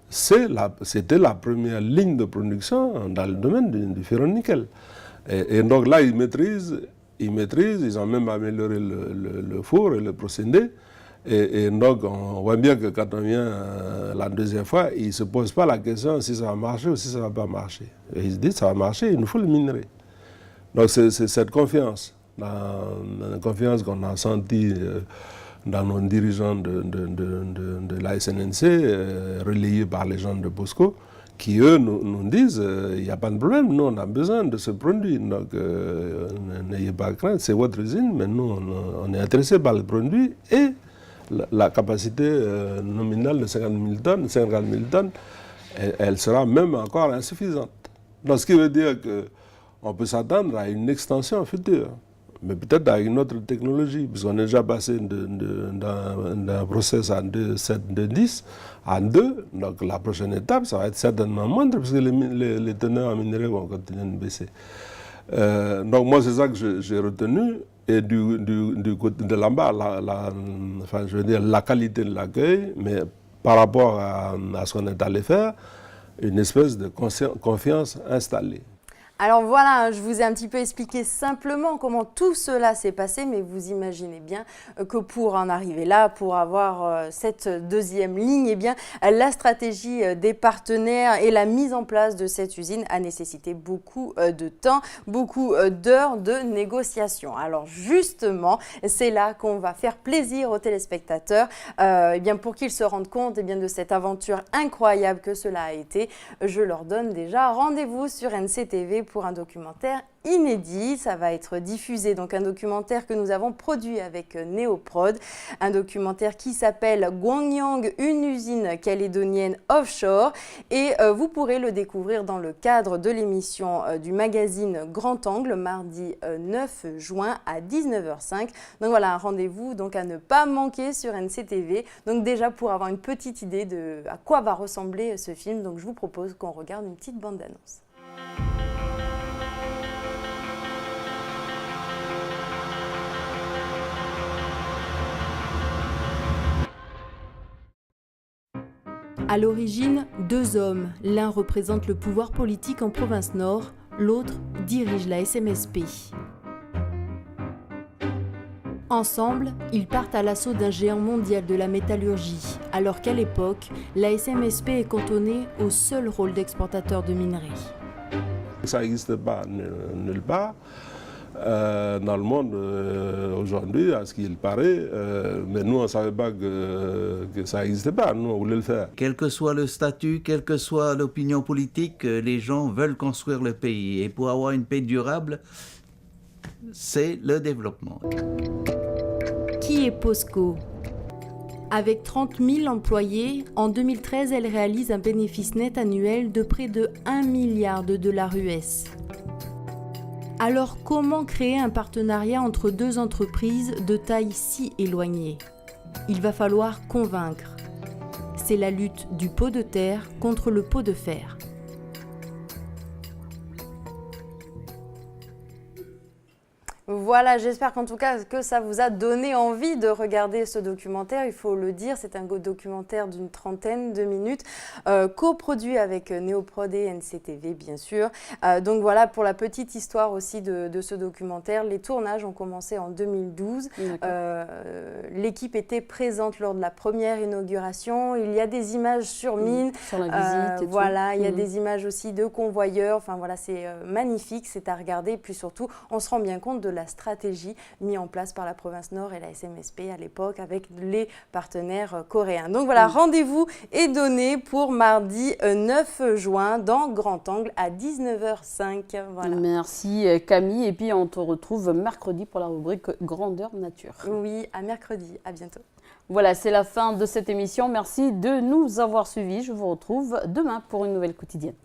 c'était la première ligne de production dans le domaine du ferro-nickel. Et donc là, ils maîtrisent, ils ont même amélioré le four et le procédé. Et donc, on voit bien que quand on vient la deuxième fois, ils ne se posent pas la question si ça va marcher ou si ça ne va pas marcher. Et ils se disent, ça va marcher, il nous faut le minerai. Donc, c'est cette confiance, la confiance qu'on a sentie dans nos dirigeants de la SNNC, relayés par les gens de POSCO, qui eux nous disent, il n'y a pas de problème, nous on a besoin de ce produit, donc n'ayez pas crainte, c'est votre usine, mais nous on est intéressés par le produit et la capacité nominale de 50 000 tonnes, elle sera même encore insuffisante. Donc ce qui veut dire qu'on peut s'attendre à une extension future, mais peut-être avec une autre technologie, puisqu'on est déjà passé d'un process à 7-10 à 2, donc la prochaine étape, ça va être certainement moindre, puisque les teneurs en minerais vont continuer de baisser. Donc moi, c'est ça que j'ai retenu, et du côté de là-bas, enfin, je veux dire, la qualité de l'accueil, mais par rapport à ce qu'on est allé faire, une espèce de confiance installée. Alors voilà, je vous ai un petit peu expliqué simplement comment tout cela s'est passé, mais vous imaginez bien que pour en arriver là, pour avoir cette deuxième ligne, eh bien, la stratégie des partenaires et la mise en place de cette usine a nécessité beaucoup de temps, beaucoup d'heures de négociation. Alors justement, c'est là qu'on va faire plaisir aux téléspectateurs, eh bien, pour qu'ils se rendent compte eh bien, de cette aventure incroyable que cela a été. Je leur donne déjà rendez-vous sur NCTV pour un documentaire inédit. Ça va être diffusé, donc un documentaire que nous avons produit avec Neoprod, un documentaire qui s'appelle Gwangyang, une usine calédonienne offshore, et vous pourrez le découvrir dans le cadre de l'émission du magazine Grand Angle, mardi 9 juin à 19h05. Donc voilà, un rendez-vous donc à ne pas manquer sur NCTV. Donc déjà, pour avoir une petite idée de à quoi va ressembler ce film, donc je vous propose qu'on regarde une petite bande-annonce. À l'origine, deux hommes. L'un représente le pouvoir politique en province nord, l'autre dirige la SMSP. Ensemble, ils partent à l'assaut d'un géant mondial de la métallurgie, alors qu'à l'époque, la SMSP est cantonnée au seul rôle d'exportateur de minerais. Ça n'existe pas nulle part. Dans le monde aujourd'hui, à ce qu'il paraît, mais nous on ne savait pas que ça n'existait pas, nous on voulait le faire. Quel que soit le statut, quelle que soit l'opinion politique, les gens veulent construire le pays. Et pour avoir une paix durable, c'est le développement. Qui est POSCO ? Avec 30 000 employés, en 2013, elle réalise un bénéfice net annuel de près de 1 milliard de dollars US. Alors comment créer un partenariat entre deux entreprises de taille si éloignée ? Il va falloir convaincre. C'est la lutte du pot de terre contre le pot de fer. Voilà, j'espère qu'en tout cas que ça vous a donné envie de regarder ce documentaire. Il faut le dire, c'est un documentaire d'une trentaine de minutes, coproduit avec Neoprod et NCTV bien sûr. Donc voilà, pour la petite histoire aussi de ce documentaire, les tournages ont commencé en 2012. L'équipe était présente lors de la première inauguration. Il y a des images sur mine. Sur la visite et voilà, tout. Il y a des images aussi de convoyeurs. Enfin voilà, c'est magnifique, c'est à regarder. Et puis surtout, on se rend bien compte de la stratégie mise en place par la province Nord et la SMSP à l'époque avec les partenaires coréens. Donc voilà, rendez-vous est donné pour mardi 9 juin dans Grand Angle à 19h05. Voilà. Merci Camille, et puis on te retrouve mercredi pour la rubrique Grandeur Nature. Oui, à mercredi, à bientôt. Voilà, c'est la fin de cette émission. Merci de nous avoir suivis. Je vous retrouve demain pour une nouvelle quotidienne.